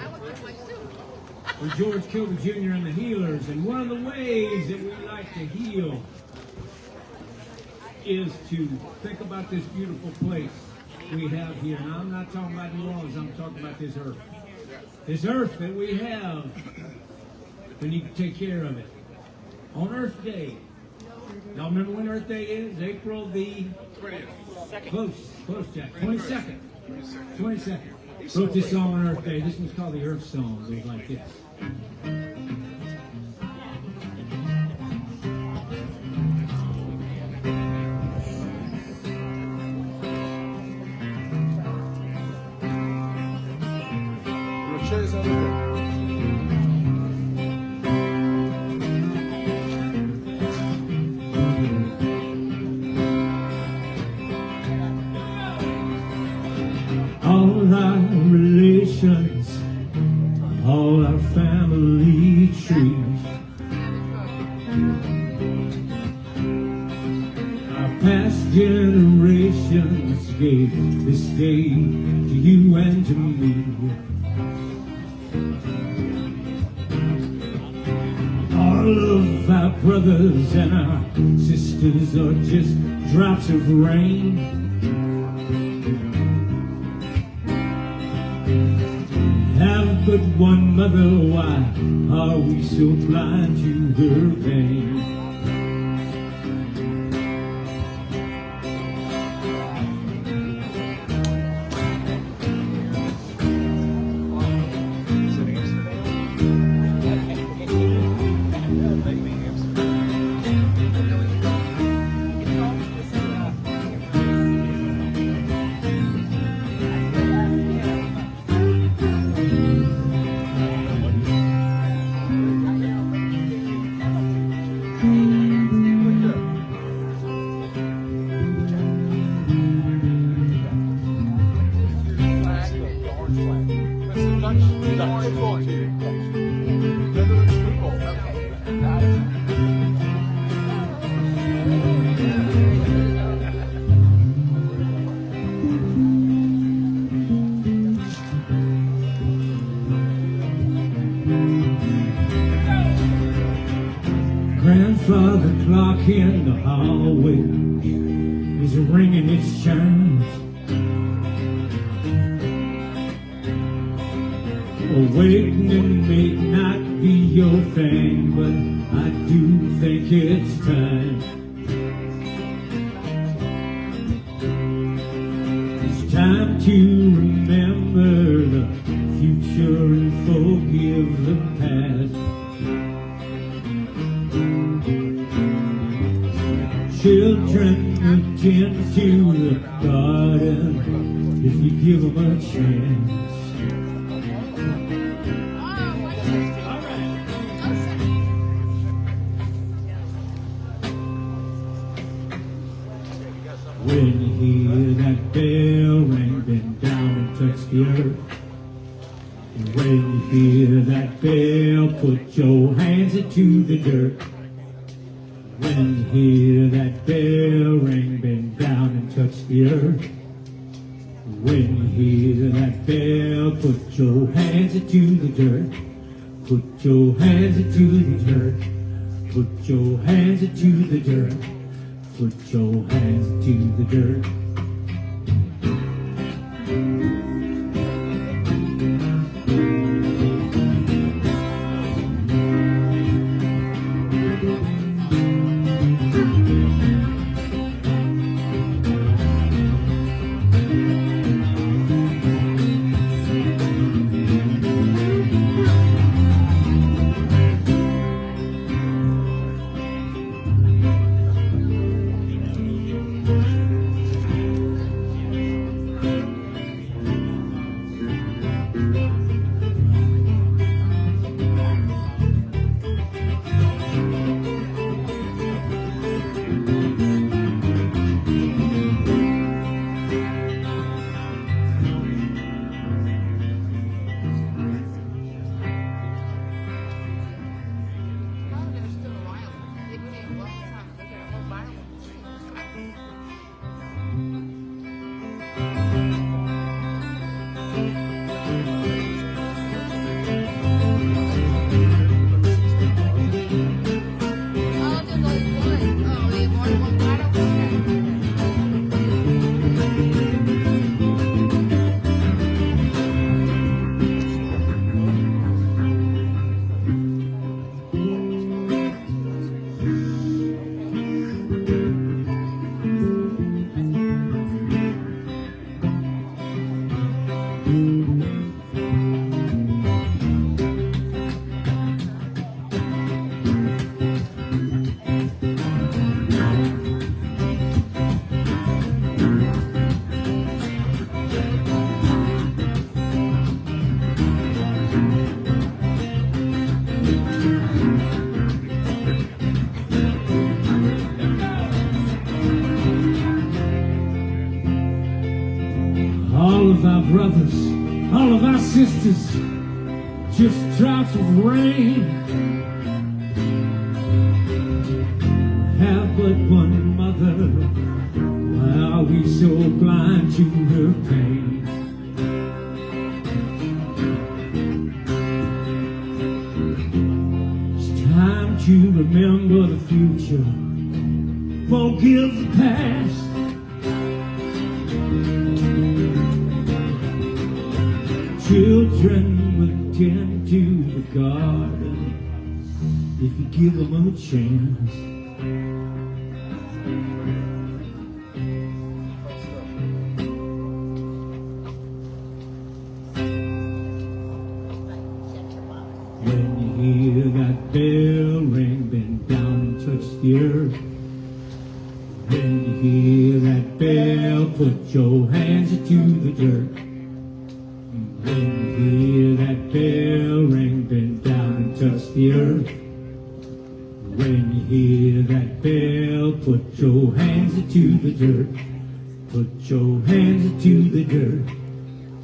We're George Kilby Jr. and the Healers, and one of the ways that we like to heal is to think about this beautiful place we have here. Now, I'm not talking about New Orleans, I'm talking about this earth. This earth that we have, we need to take care of it. On Earth Day, y'all remember when Earth Day is? April the 20th. Close, Jack. 22nd. 22nd. Wrote this song on Earth Day. This one's called the Earth Song. It goes like this. Your chair's over there. All our relations, all our family trees, our past generations gave this day to you and to me. All of our brothers and our sisters are just drops of rain. Have but one mother, why are we so blind to her pain? Grandfather clock in the hallway is ringing its chimes. Awakening may not be your thing, but I do think it's time. It's time to remember the future and forgive the past. Children attend to the garden if you give them a chance. When you hear that bell ring, bend down and touch the earth. And when you hear that bell, put your hands into the dirt. When you hear that bell ring, bend down and touch the earth. When you hear that bell, put your hands into the dirt. Put your hands into the dirt. Put your hands into the dirt. Put your hands into the dirt. All of our brothers, all of our sisters, just drops of rain, have but one mother. Why are we so blind to her pain? It's time to remember the future, forgive the past. Children will tend to the garden if you give them a chance. When you hear that bell ring, bend down and touch the earth. When you hear that bell, put your hands into the dirt. When you hear that bell ring, bend down and touch the earth. When you hear that bell, put your hands into the dirt. Put your hands into the dirt.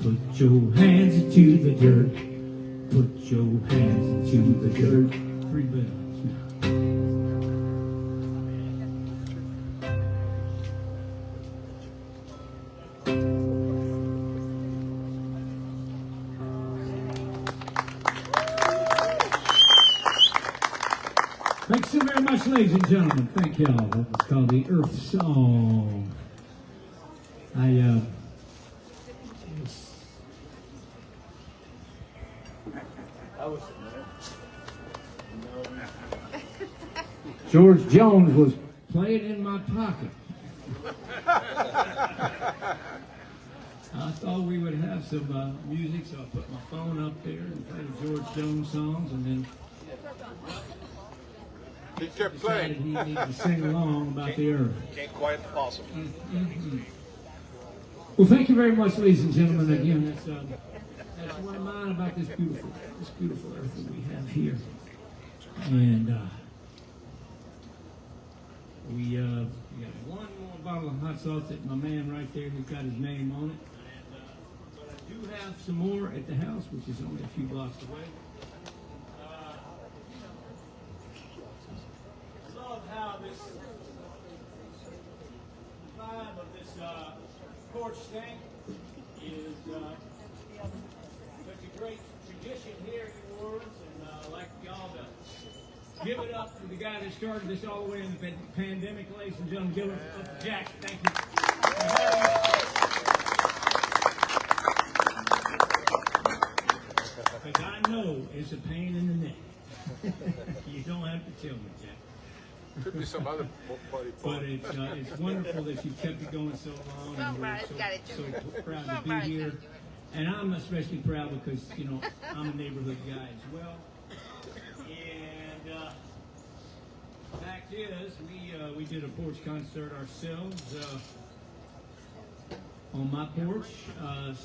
Put your hands into the dirt. Put your hands into the dirt. 3 bells now. Thanks so very much, ladies and gentlemen. Thank y'all. That was called the Earth Song. George Jones was playing in my pocket. I thought we would have some music, so I put my phone up there and played George Jones songs, and then He kept decided playing. he needed to sing along about the earth. Can't quiet the possum. Well, thank you very much, ladies and gentlemen. Again, that's one of mine about this beautiful earth that we have here, and we got one more bottle of hot sauce that my man right there who's got his name on it. But I do have some more at the house, which is only a few blocks away. I love how this vibe of this porch thing is such a great tradition here in New Orleans, and I'd like y'all to give it up for the guy that started this all the way in the pandemic, ladies and gentlemen. Give it up to Jack. Thank you. Because I know it's a pain in the neck. You don't have to tell me, Jack. Could be some other party. But it's wonderful that you've kept it going so long, and we're so proud to be here. And I'm especially proud because, you know, I'm a neighborhood guy as well. And the fact is, we did a porch concert ourselves on my porch.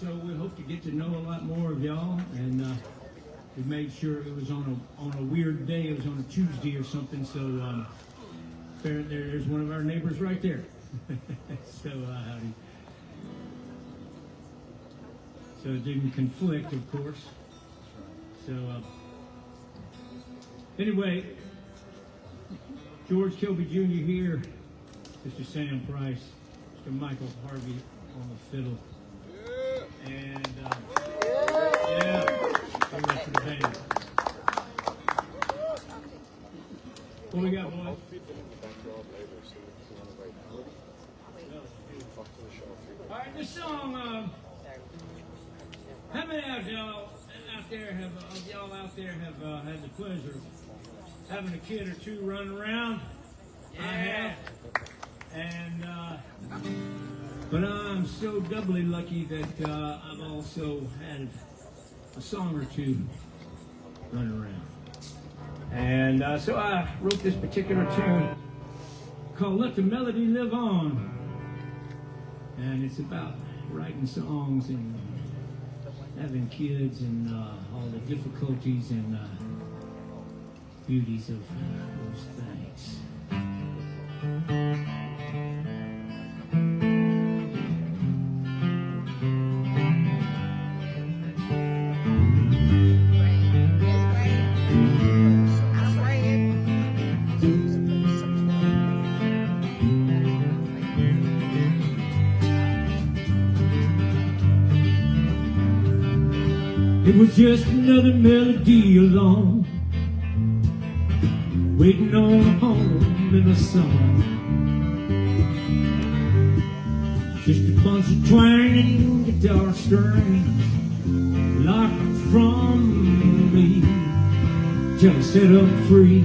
So we hope to get to know a lot more of y'all. And we made sure it was on a weird day. It was on a Tuesday or something. So there's one of our neighbors right there. So howdy. So it didn't conflict, of course. So anyway, George Kilby Jr. here, Mr. Sam Price, Mr. Michael Harvey on the fiddle, and yeah, so much for the band. What we got, boys? All right, this song. How many of y'all out there have had the pleasure of having a kid or two running around? Yeah. I have. And but I'm so doubly lucky that I've also had a song or two running around. And so I wrote this particular tune called "Let the Melody Live On," and it's about writing songs and having kids and all the difficulties and beauties of those things. It was just another melody along, waiting on home in the summer. Just a bunch of twanging guitar strings locked from me till I set up free.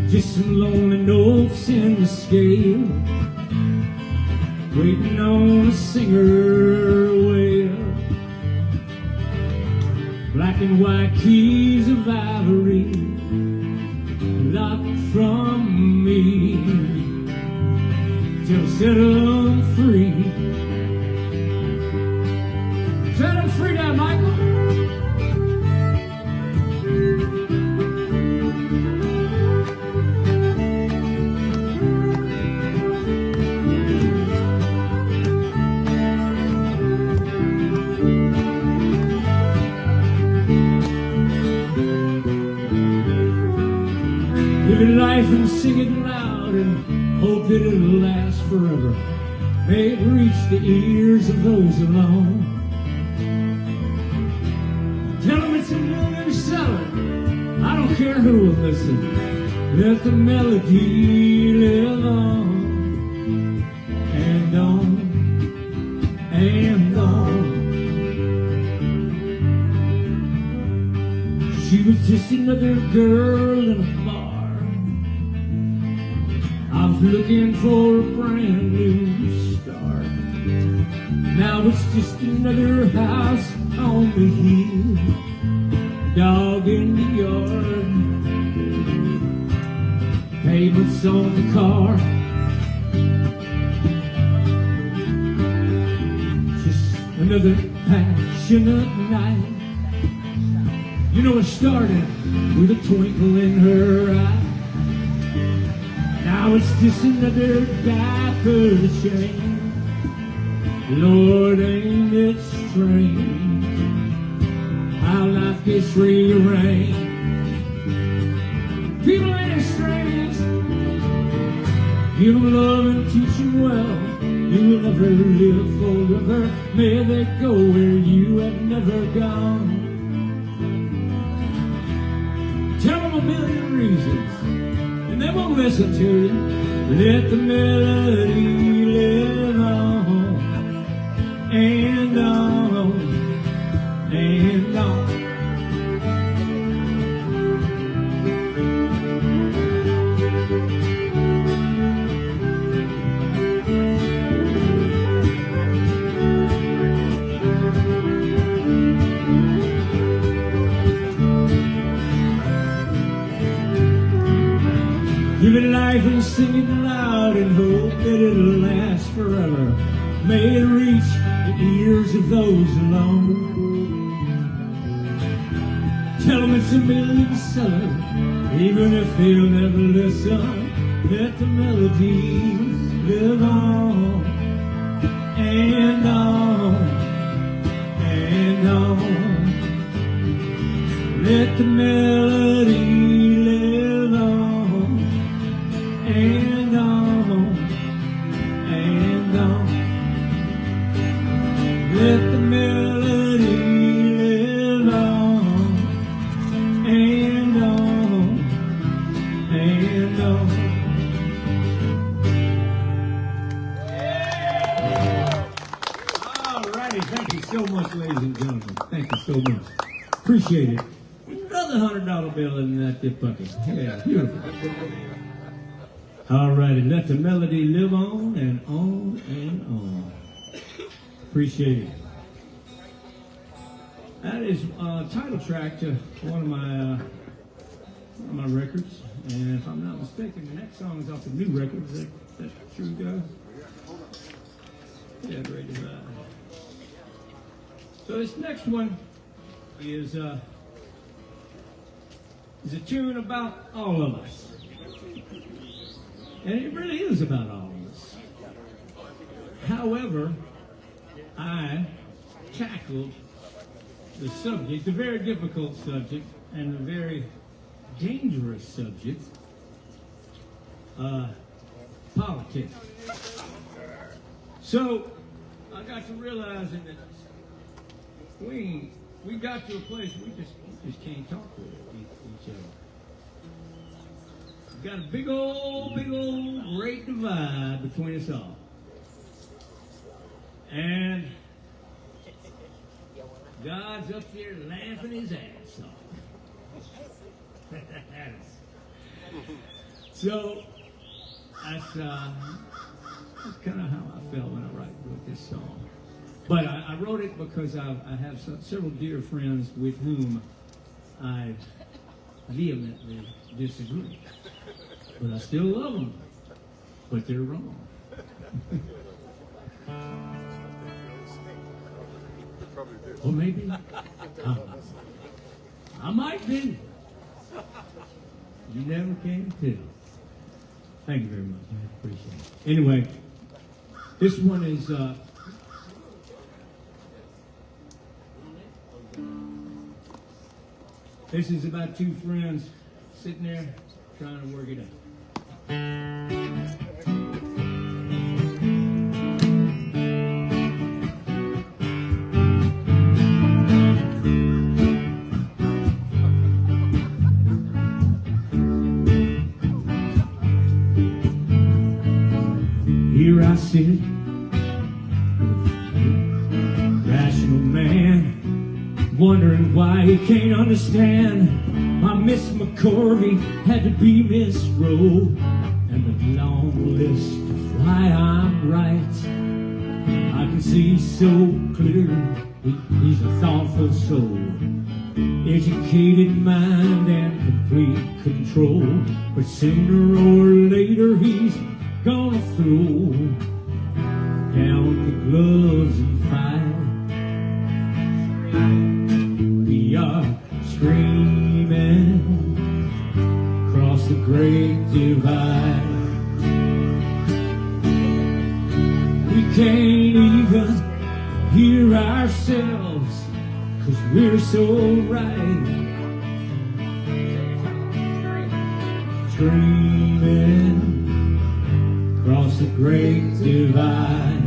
Just some lonely notes in the scale, waiting on a singer wail. Black and white keys of ivory locked from me till I set them free. Set them free now, Michael. Live your life and sing it loud and hope that it'll last forever. May it reach the ears of those alone. Tell them it's a moon and cellar, I don't care who will listen. Let the melody live on and on and on was just another girl in a bar. I was looking for a brand new start. Now it's just another house on the hill, dog in the yard, payments on the car. Just another passionate night. You know, it started with a twinkle in her eye. Now it's just another diaper to change. Lord, ain't it strange how life gets rearranged. People ain't strange. Give them love and teach them well. You will never live forever. May they go where you have never gone. Tell them a million reasons, and they won't listen to you. Let the melody live on, and on, and on. Give it life and sing it loud and hope that it'll last forever. May it reach the ears of those alone. Tell them it's a million seller, even if they'll never listen. Let the melody live on, and on, and on. Let the melody live on, and on, and on. Let the melody live on, and on, and on. All righty, thank you so much, ladies and gentlemen. Thank you so much. Appreciate it. Another $100 bill in that dip bucket. Yeah, beautiful. All righty, let the melody live on and on and on. Appreciate it. That is a title track to one of my records, and if I'm not mistaken, the next song is off the new record. Is that true, guys? Yeah, great design. So this next one is a tune about all of us. And it really is about all of us. However, I tackled the subject, a very difficult subject, and a very dangerous subject, politics. So, I got to realizing that we got to a place we just can't talk with each other. We've got a big old great divide between us all. And God's up there laughing his ass off. So that's kind of how I felt when I wrote this song. But I wrote it because I have several dear friends with whom I vehemently disagree. But I still love them. But they're wrong. Or maybe I might be. You never can tell. Thank you very much. I appreciate it. Anyway, this one is this is about two friends sitting there trying to work it out. Here I sit, rational man, wondering why he can't understand why Miss McCorvey had to be Miss Rowe, and the long list of why I'm right. I can see so clearly he's a thoughtful soul, educated mind and complete control. But sooner or later he's gonna throw down the gloves and fight. We are screaming across the great divide. We can't even hear ourselves 'cause we're so right. Screaming across the great divide.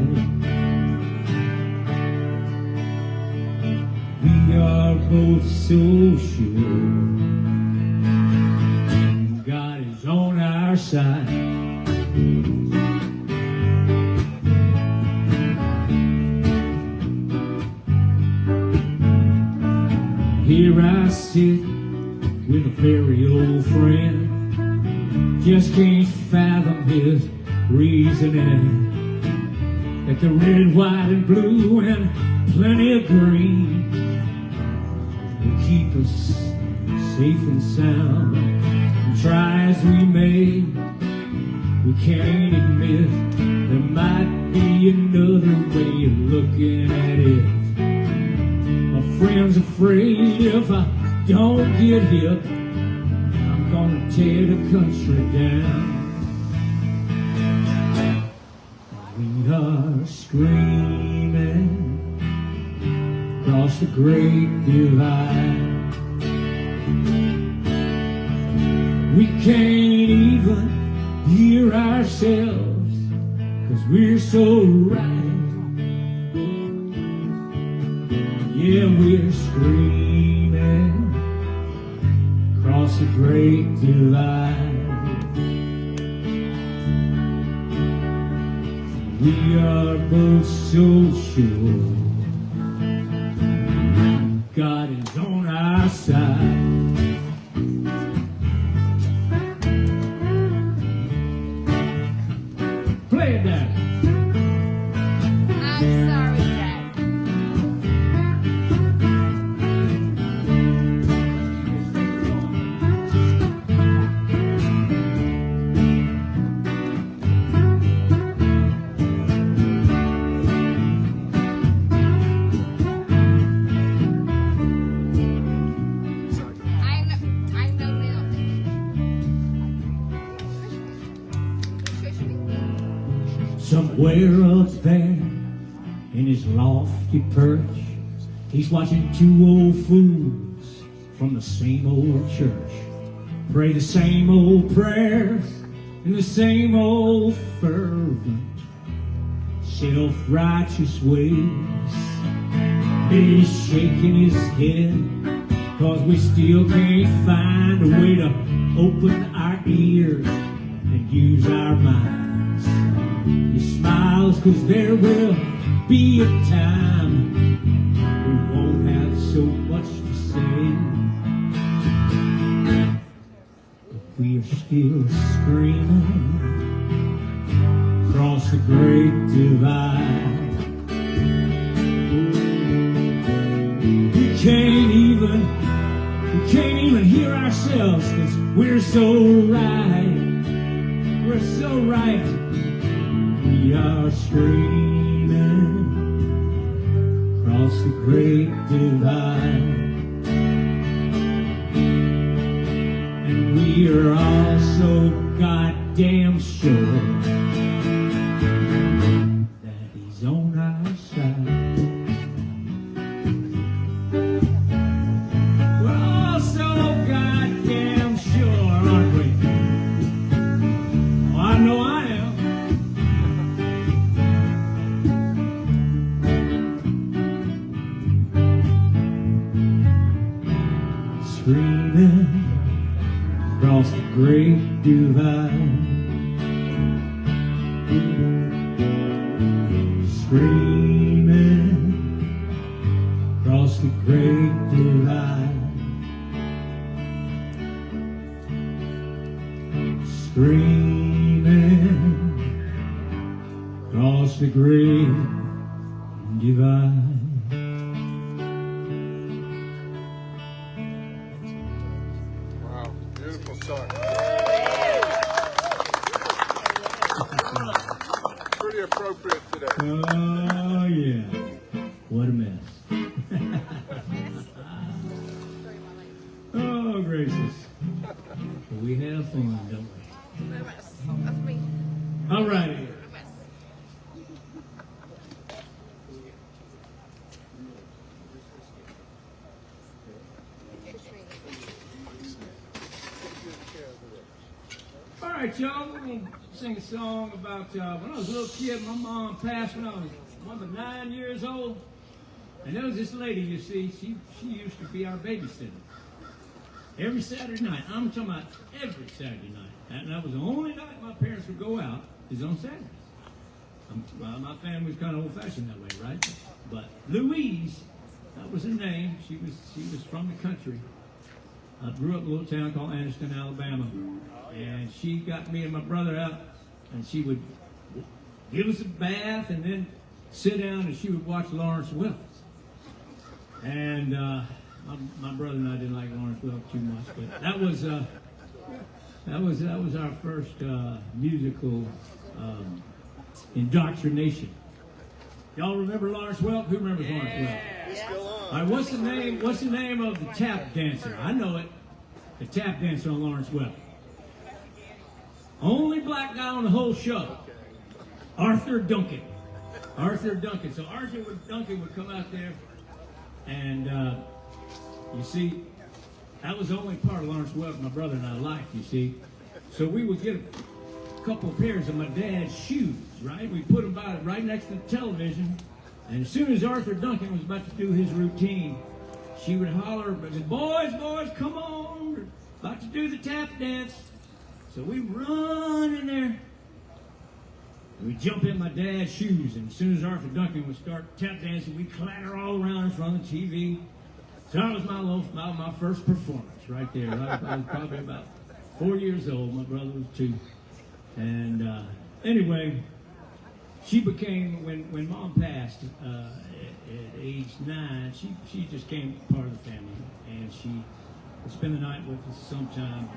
We are both so sure God is on our side. Here I sit with a very old friend, just can't fathom his reasoning that the red, white, and blue and plenty of green will keep us safe and sound. And try as we may, we can't admit there might be another way of looking at it. My friend's afraid if I don't get hip, I'm gonna tear the country down. We are screaming across the great divide. We can't even hear ourselves 'cause we're so right. Yeah, we're screaming across the great divide. We are both so sure God is on our side. Play it, Dad. I'm sorry, Dad. I know Somewhere up there in his lofty perch, he's watching two old fools from the same old church pray the same old prayers in the same old fervent, self-righteous ways. He's shaking his head 'cause we still can't find a way to open our ears and use our minds. He smiles 'cause there will be a time we won't have so much to say, but we're still screaming across the great divide. We can't even hear ourselves 'cause we're so right. We're so right. We are screaming across the great divide, and we are all so goddamn sure that he's on our side. We're all so goddamn sure, aren't we? Oh, I know I am. Screaming across the great divide, screaming across the great screaming across the great divide. Wow, beautiful song. Pretty appropriate today. Oh, yeah. What a mess. Oh, gracious. We have fun, don't we? That's me. All right. All right, y'all. We're going to sing a song about when I was a little kid. My mom passed when I was 9 years old. And there was this lady, you see, she used to be our babysitter. Every Saturday night. I'm talking about every Saturday night. And that was the only night my parents would go out, is on Saturdays. My family was kind of old-fashioned that way, right? But Louise, that was her name. She was from the country. I grew up in a little town called Anderson, Alabama. And she got me and my brother out, and she would give us a bath and then sit down and she would watch Lawrence Welk. And my brother and I didn't like Lawrence Welk too much, but that was our first musical indoctrination. Y'all remember Lawrence Welk? Who remembers Lawrence Welk? All right, what's the name of the tap dancer? I know it. The tap dancer on Lawrence Welk. Only black guy on the whole show. Arthur Duncan. Arthur Duncan. So Duncan would come out there, and you see, that was the only part of Lawrence Welk my brother and I liked, you see. So we would get a couple of pairs of my dad's shoes, right? We put them right next to the television, and as soon as Arthur Duncan was about to do his routine, she would holler, boys, come on, we're about to do the tap dance. So we run in there, and we jump in my dad's shoes, and as soon as Arthur Duncan would start tap dancing, we clatter all around in front of the TV. So that was my first performance right there. I was probably about 4 years old. My brother was 2. And anyway, she became, when Mom passed at age 9, she just became part of the family, and she would spend the night with us sometime.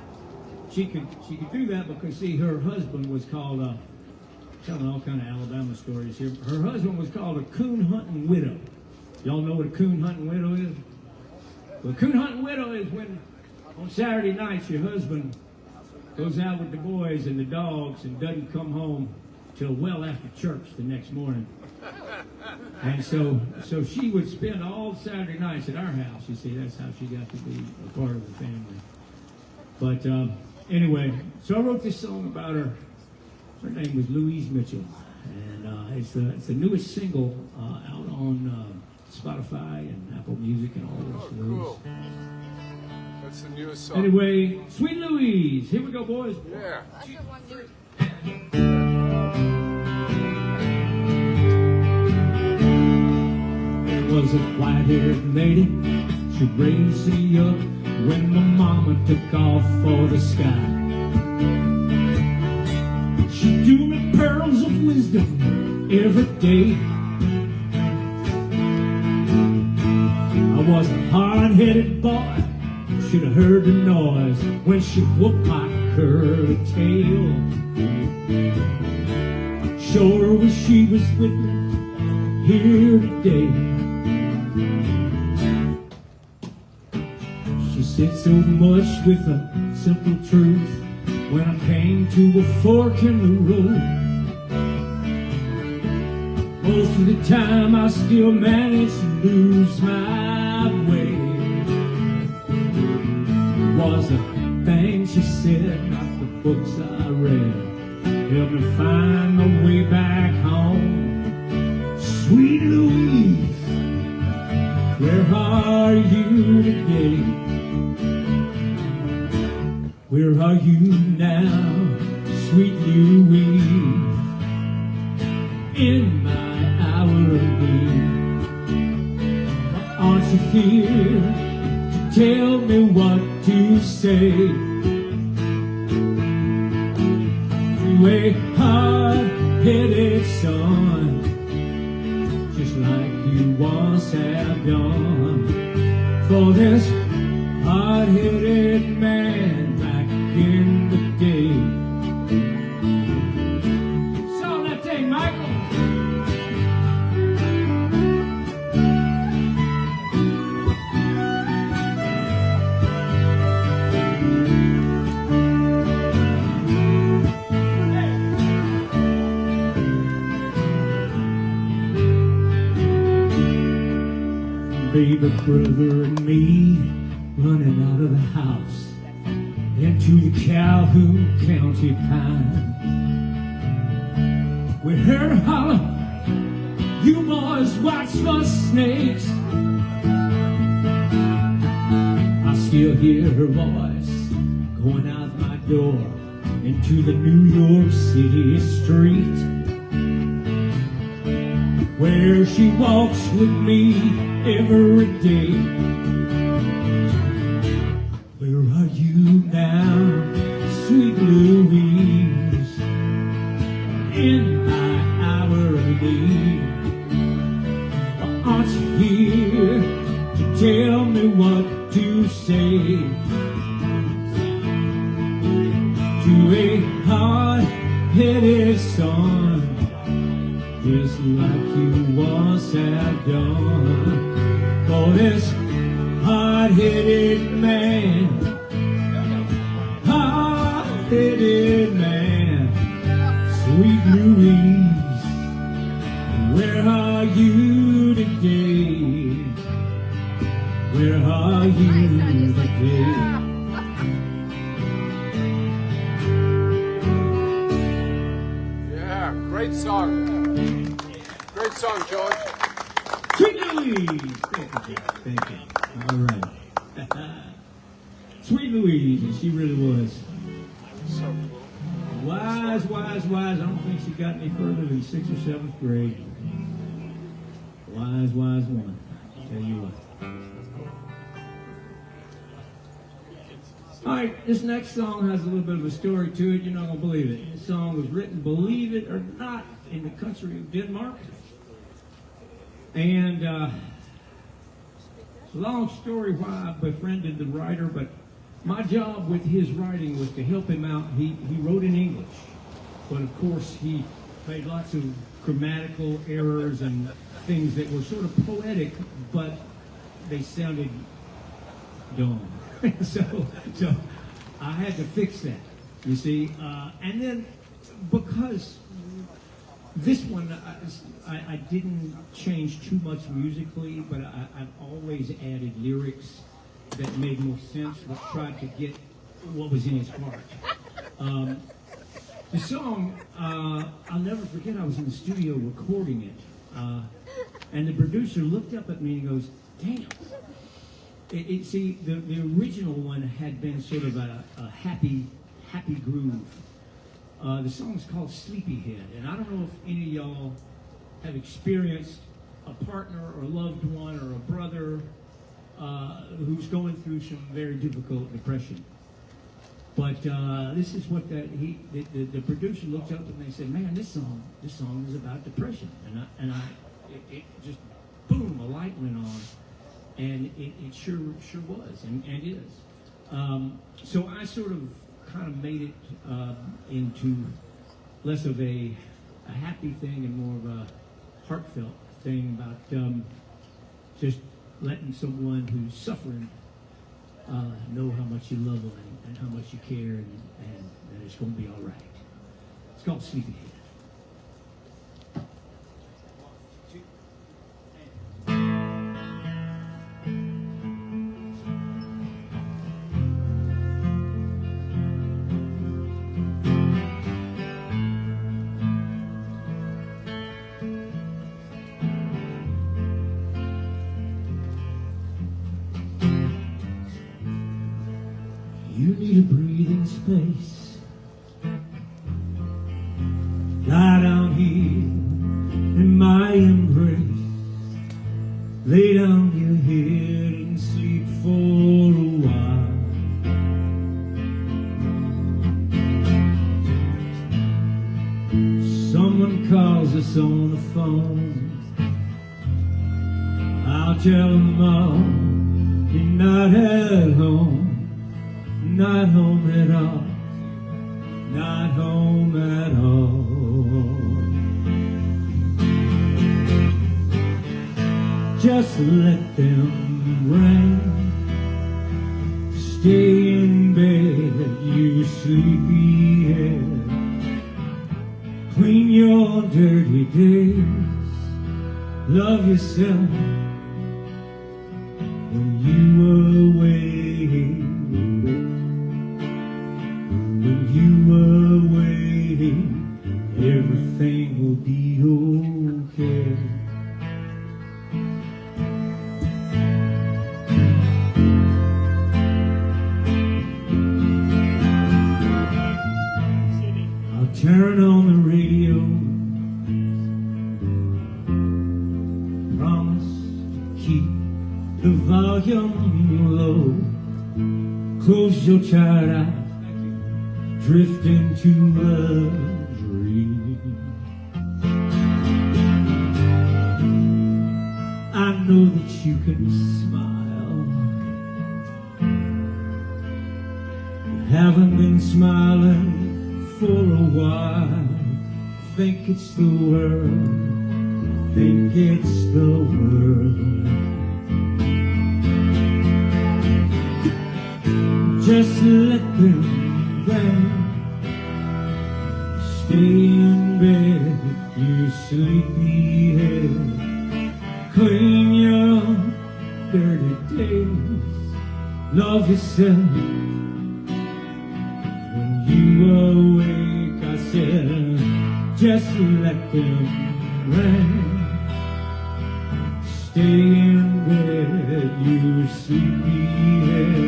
She could do that because, see, her husband was called, telling all kind of Alabama stories here. Her husband was called a coon hunting widow. Y'all know what a coon hunting widow is? Well, a coon hunting widow is when on Saturday nights your husband goes out with the boys and the dogs and doesn't come home till well after church the next morning. And so she would spend all Saturday nights at our house. You see, that's how she got to be a part of the family. But anyway, so I wrote this song about her. Her name was Louise Mitchell, and it's the newest single out on Spotify and Apple Music and all those things. Cool. That's the newest song. Anyway, Sweet Louise. Here we go, boys. Yeah. There was a white-haired lady. She raised me up when my mama took off for the sky. She threw me pearls of wisdom every day. I was a hard-headed boy, should have heard the noise when she whooped my curly tail. Sure wish she was with me here today. She said so much with a simple truth when I came to a fork in the road. Most of the time I still manage to lose my way. It was the things she said, not the books I read, helped me find my way back home. Sweet Louise, where are you today? Where are you now, sweet Louise? In my hour of need, aren't you here to tell me what to say? a hard-headed son, just like you once have done. For this hard-headed man back in the day. Saw that thing, Michael. Baby brother and me running out of the house into the Calhoun County pine. We heard her holler, "You boys watch for snakes." I still hear her voice going out my door into the New York City street, where she walks with me every day. Where are you now, sweet Louise, in my hour of need? Aren't you here to tell me what to say to a hard-headed son, just like you once have done? For this hard-headed man, sweet Louise, where are you today? Where are you today? Yeah, great song. Great song, George. Sweet Louise! Thank you, Jack. Thank you. All right. Sweet Louise, and she really was. So cool. Wise. I don't think she got any further than 6th or 7th grade. Wise one. Tell you what. All right, this next song has a little bit of a story to it. You're not going to believe it. This song was written, believe it or not, in the country of Denmark. And long story why I befriended the writer, but my job with his writing was to help him out. He wrote in English, but of course he made lots of grammatical errors and things that were sort of poetic, but they sounded dumb. so I had to fix that, you see. And then because this one, I didn't change too much musically, but I've always added lyrics that made more sense, but tried to get what was in his heart. The song, I'll never forget, I was in the studio recording it, and the producer looked up at me and goes, "Damn." See, the original one had been sort of a happy groove. The song is called Sleepyhead, and I don't know if any of y'all have experienced a partner or a loved one or a brother who's going through some very difficult depression. But this is what the producer looked up and they said, "Man, this song is about depression," and it just boom, a light went on, and it sure was and is. So I sort of kind of made it into less of a happy thing and more of a heartfelt thing about just letting someone who's suffering know how much you love them and how much you care and that it's going to be all right. It's called Sleepyhead. You need a breathing space. Lie down here in my embrace. Lay down your head and sleep for a while. calls us on the phone, I'll tell them all you're not at home, not home at all, not home at all. Just let them rain. Stay in bed, you sleepyhead. Clean your dirty days. Love yourself when you away. When you away, everything will be okay. Turn on the radio, promise to keep the volume low. Close your tired eyes, drift into a dream. I know that you can smile. You haven't been smiling for a while. Think it's the world, think it's the world. Just let them rain. Stay in bed, you sleepyhead. Clean your dirty days. Love yourself when you awake. I said, just let them rain. Stay in bed, you sleepyhead.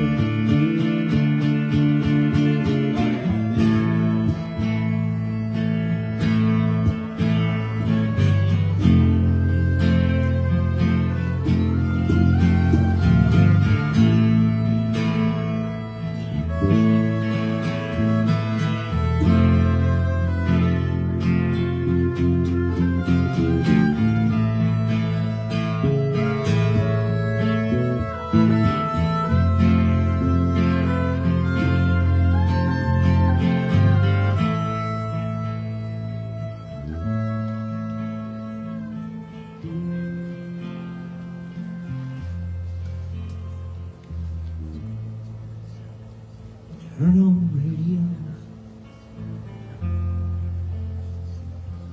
Turn on the radio.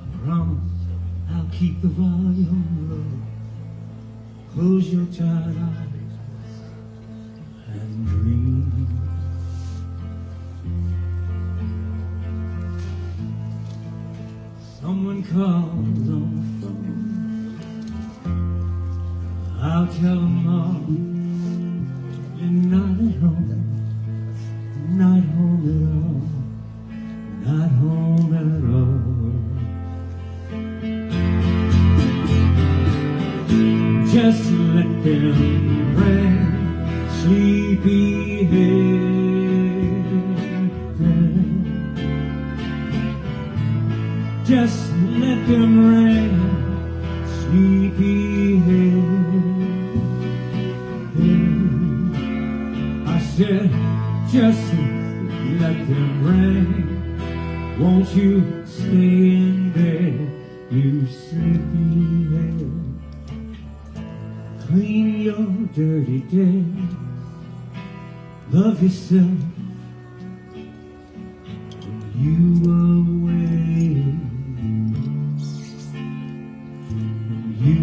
I promise I'll keep the volume low. Close your tired eyes and dream. Someone calls on the phone, I'll tell them all you're not at home. Not home at all, not home at all. Just let them rain, sleepyhead. Just let them rain, sleepyhead. I said, just let them rain. Won't you stay in bed, you sleepyhead? Clean your dirty days. Love yourself when you away. When you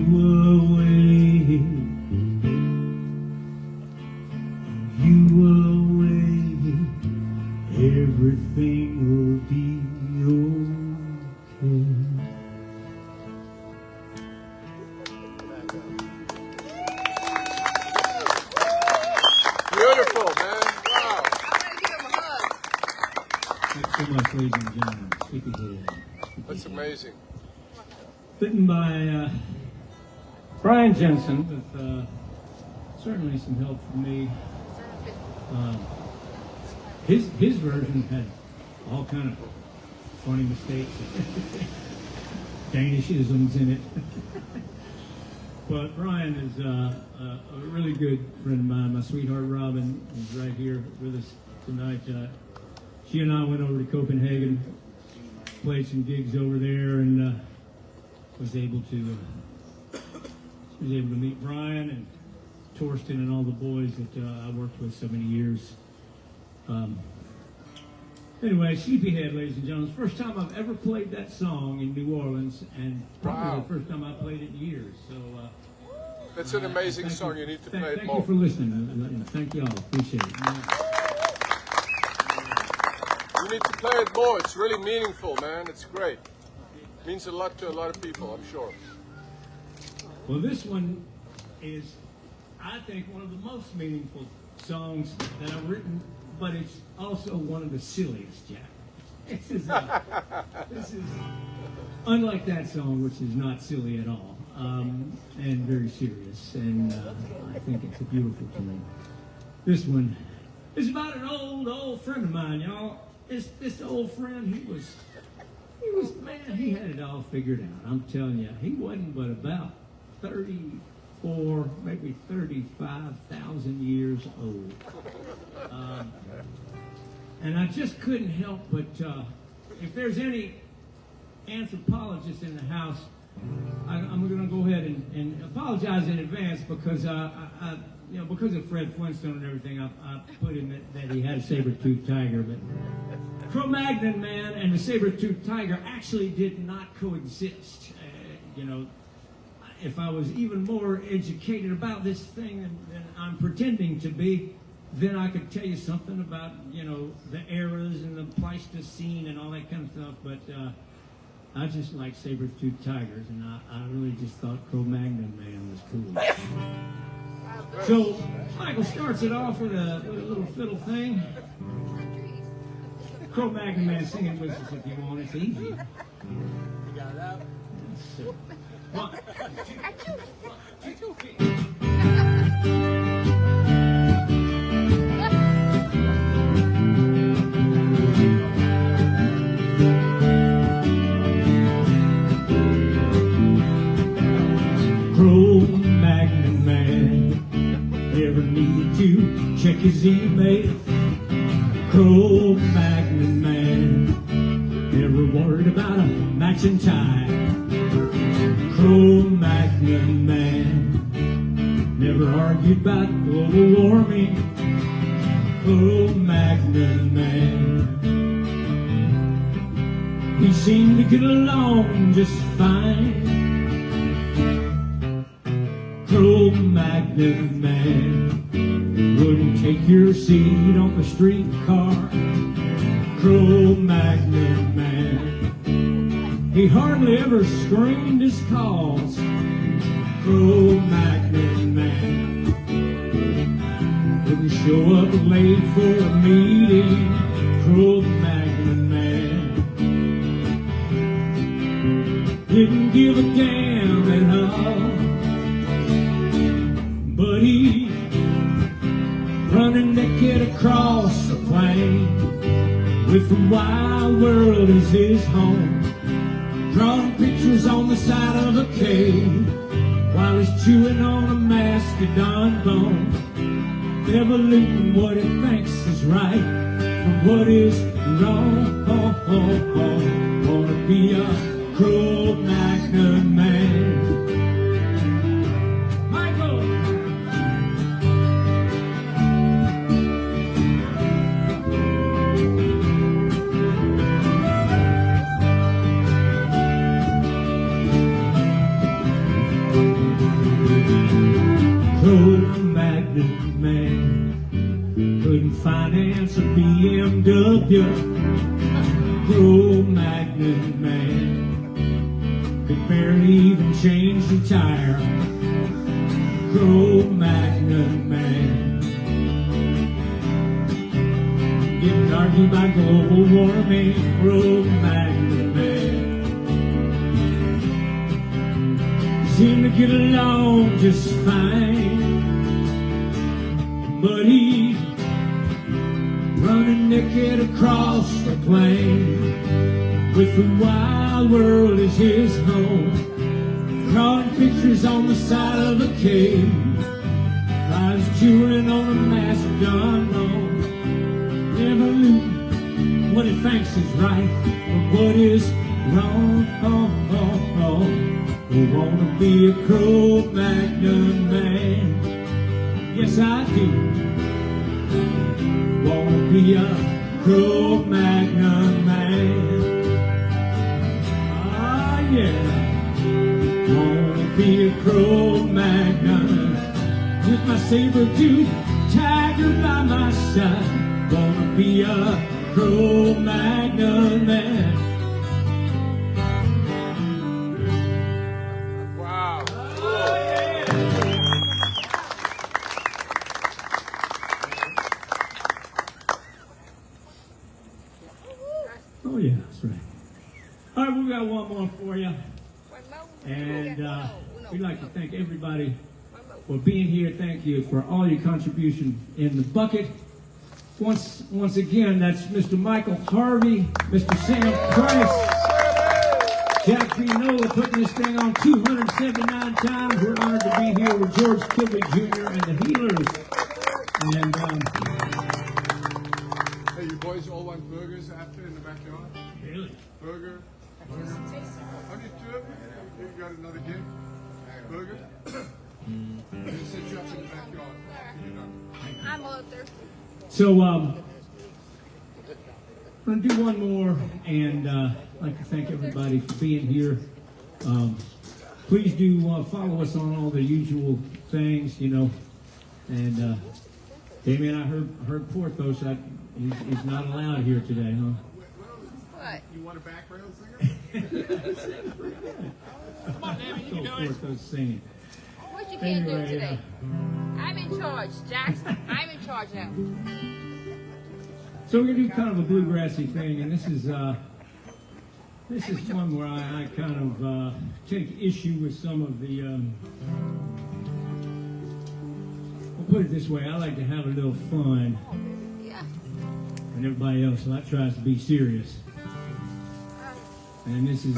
away. When you away. Everything will be okay. Beautiful, man. Wow. Thanks so much, ladies and gentlemen. Sleepyhead. That's amazing. Written by Brian Jensen, with certainly some help from me. His version had all kind of funny mistakes. Danishisms in it. But Brian is a really good friend of mine. My sweetheart Robin is right here with us tonight. She and I went over to Copenhagen, played some gigs over there, and was able to meet Brian and Torsten and all the boys that I worked with so many years. Anyway, Sleepyhead, ladies and gentlemen. First time I've ever played that song in New Orleans, and probably the first time I played it in years. So That's an amazing song. You need to play it thank more. you for listening. Thank you all. Appreciate it. You need to play it more. It's really meaningful, man. It's great. It means a lot to a lot of people, I'm sure. Well, this one is, I think, one of the most meaningful songs that I've written, but it's also one of the silliest, Jack. This is unlike that song, which is not silly at all, and very serious, and I think it's a beautiful tune. This one is about an old friend of mine, y'all. This old friend, he was, man, he had it all figured out. I'm telling you, he wasn't but about 34, maybe 35,000 years old. And I just couldn't help but, if there's any anthropologists in the house, I'm going to go ahead and apologize in advance because because of Fred Flintstone and everything, I put in that he had a saber-toothed tiger, but Cro-Magnon man and the saber-toothed tiger actually did not coexist. If I was even more educated about this thing than I'm pretending to be, then I could tell you something about, the eras and the Pleistocene and all that kind of stuff, but I just like saber-toothed tigers, and I really just thought Cro-Magnon man was cool. So Michael starts it off with a little fiddle thing. Cro-Magnon man singing with us if you want. It's easy. You got it out? So, one, two, Cro-Magnon man never needed to check his email. Cro-Magnon man never worried about a matching tie. Cro-Magnon man never argued about global warming. Cro-Magnon man, he seemed to get along just fine. Cro-Magnon man wouldn't take your seat on the streetcar. Cro-Magnon man, he hardly ever screamed his calls. Cro-Magnon man wouldn't show up late for a meeting. Cro-Magnon man didn't give a damn at all. But he running naked across the plain with the wide world as his home, drawing pictures on the side of a cave while he's chewing on a mastodon bone, never looking what he thinks is right from what is wrong. Wanna be a Cro-Magnon man. Cro-Magnon man couldn't finance a BMW. Cro-Magnon man could barely even change the tire. Cro-Magnon man getting argued by global warming. Cro-Magnon man seemed to get along just fine. But he's running naked across the plain with the wild my world is his home. Drawing pictures on the side of a cave. Lies chewing on a Macedon bone. Never knew what he thinks is right or what is wrong. I wanna be a Cro-Magnon man. Yes, I do. Wanna be a Cro-Magnon man. Ah, yeah. Wanna be a Cro-Magnon with my saber-tooth tiger by my side. Wanna be a Cro-Magnon man. Wow. Oh yeah, that's right. All right, we got one more for you. And we'd like to thank everybody for being here. Thank you for all your contribution in the bucket. Once again, that's Mr. Michael Harvey, Mr. Sam Price, Jack B. Nola putting this thing on 279 times. We're honored to be here with George Kilby Jr. and the Healers. And Hey, you boys all want burgers after in the backyard? really, Burger? How do you do it? You got another gig? Burger? You set you up in the backyard. You're done. I'm all thirsty. so I'm going to do one more, and I'd like to thank everybody for being here. Please do follow us on all the usual things, you know. And Damien, I heard Porthos, he's not allowed here today, huh? What? You want a background singer? Come on, Damien, you can do it. Porthos singing. What you can't do Anyway, today? I'm in charge, Jackson. I'm in charge now. So we're gonna do kind of a bluegrassy thing, and this is one where I kind of take issue with some of the. I'll put it this way: I like to have a little fun, Yeah. and everybody else tries to be serious. And this is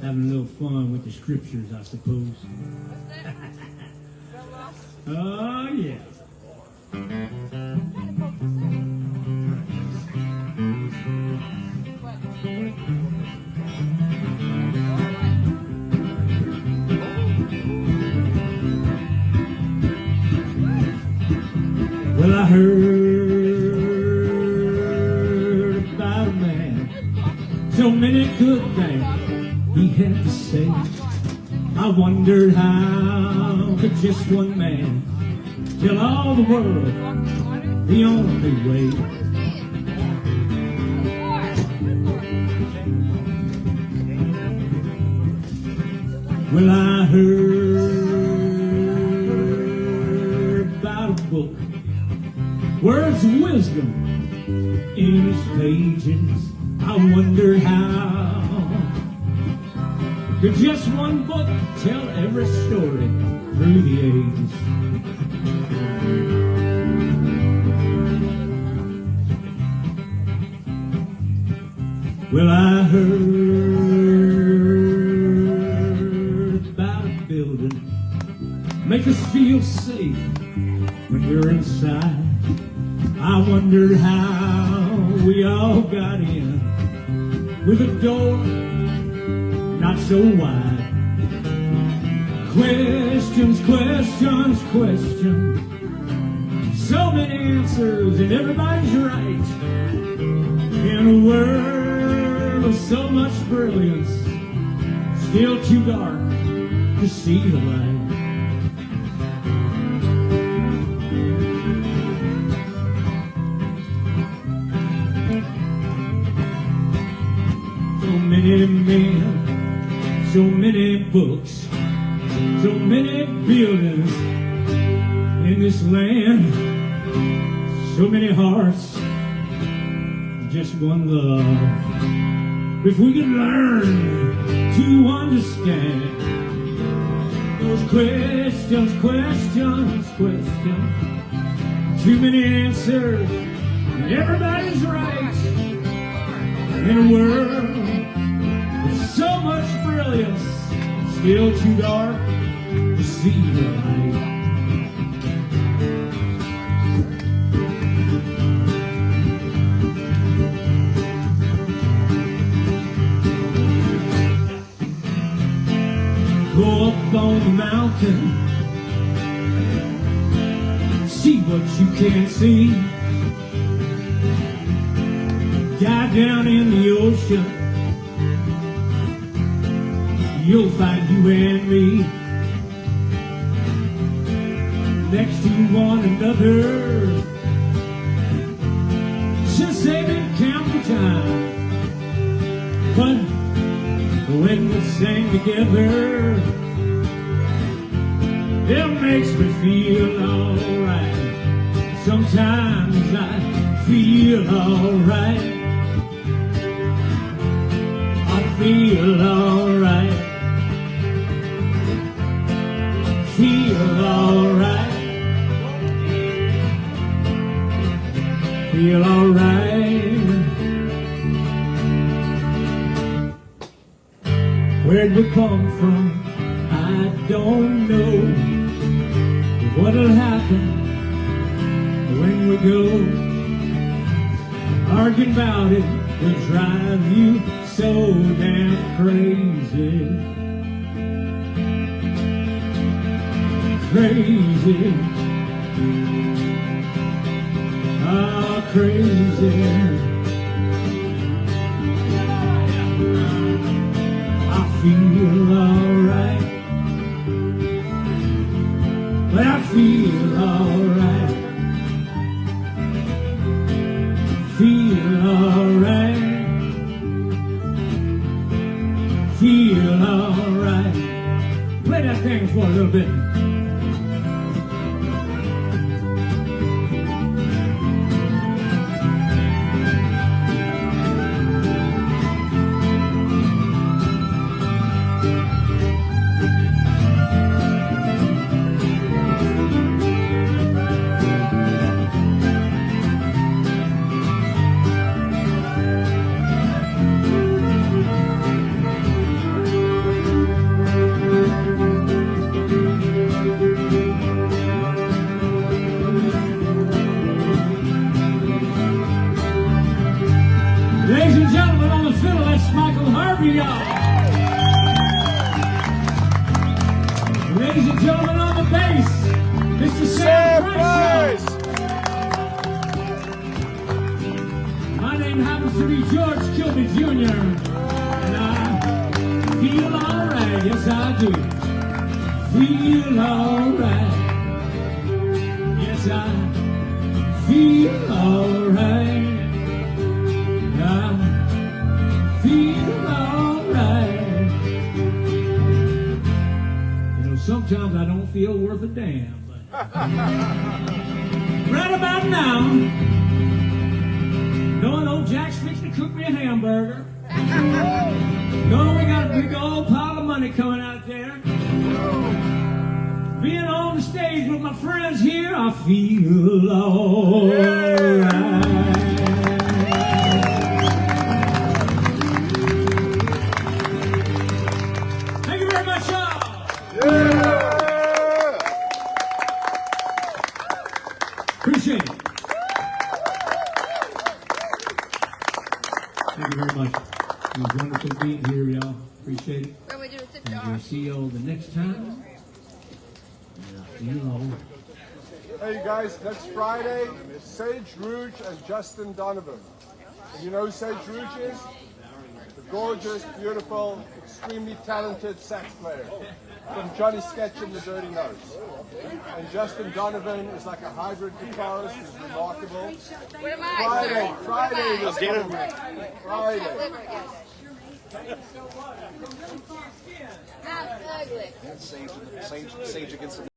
having a little fun with the scriptures, I suppose. What's that? Oh yeah. Well, I heard about a man, so many good things he had to say. I wondered how could just one man tell all the world the only way. Well, I heard about a book, words of wisdom in its pages. I wonder how could just one book tell every story through the ages. Well, I heard about a building make us feel safe when we're inside. I wondered how we all got in with a door not so wide. Questions, questions, questions. So many answers and everybody's right. In a world of so much brilliance, still too dark to see the light. So many men, so many books, so many buildings in this land, so many hearts, just one love. If we could learn to understand those questions, questions, questions, too many answers, and everybody's right in a world it's still too dark to see the light. Go up on the mountain, see what you can't see. Dive down in the ocean, you'll find you and me next to one another, just saving count the time. But when we sing together, it makes me feel alright. Sometimes I feel alright. I feel alright. Feel alright. Feel alright. Where'd we come from? I don't know. What'll happen when we go? Arguing about it will drive you so damn crazy. Crazy. Ah, crazy. I feel alright. But I feel alright. Feel alright. Feel alright. Play that thing for a little bit. Ladies and gentlemen, on the fiddle, that's Michael Harvey, y'all. Ladies and gentlemen, on the bass, Mr. Sam Price. My name happens to be George Kilby Jr. And I feel alright, yes I do. Feel alright. Yes I feel alright. Feel alright. You know, sometimes I don't feel worth a damn. But right about now, knowing old Jack's fixing to cook me a hamburger, knowing we got a big old pile of money coming out there, being on the stage with my friends here, I feel alright. Appreciate it. Thank you very much. It was wonderful being here, y'all. Appreciate it. When we do a tip And jar. we'll see y'all the next time. You know. Hey you guys, next Friday, Sage Rouge and Justin Donovan. And you know who Sage Rouge is? The gorgeous, beautiful, extremely talented sax player from Johnny Sketch and the Dirty Notes. And Justin Donovan is like a hybrid guitarist. He's remarkable. What am I, Friday this coming week. Friday. That's ugly. Sage against the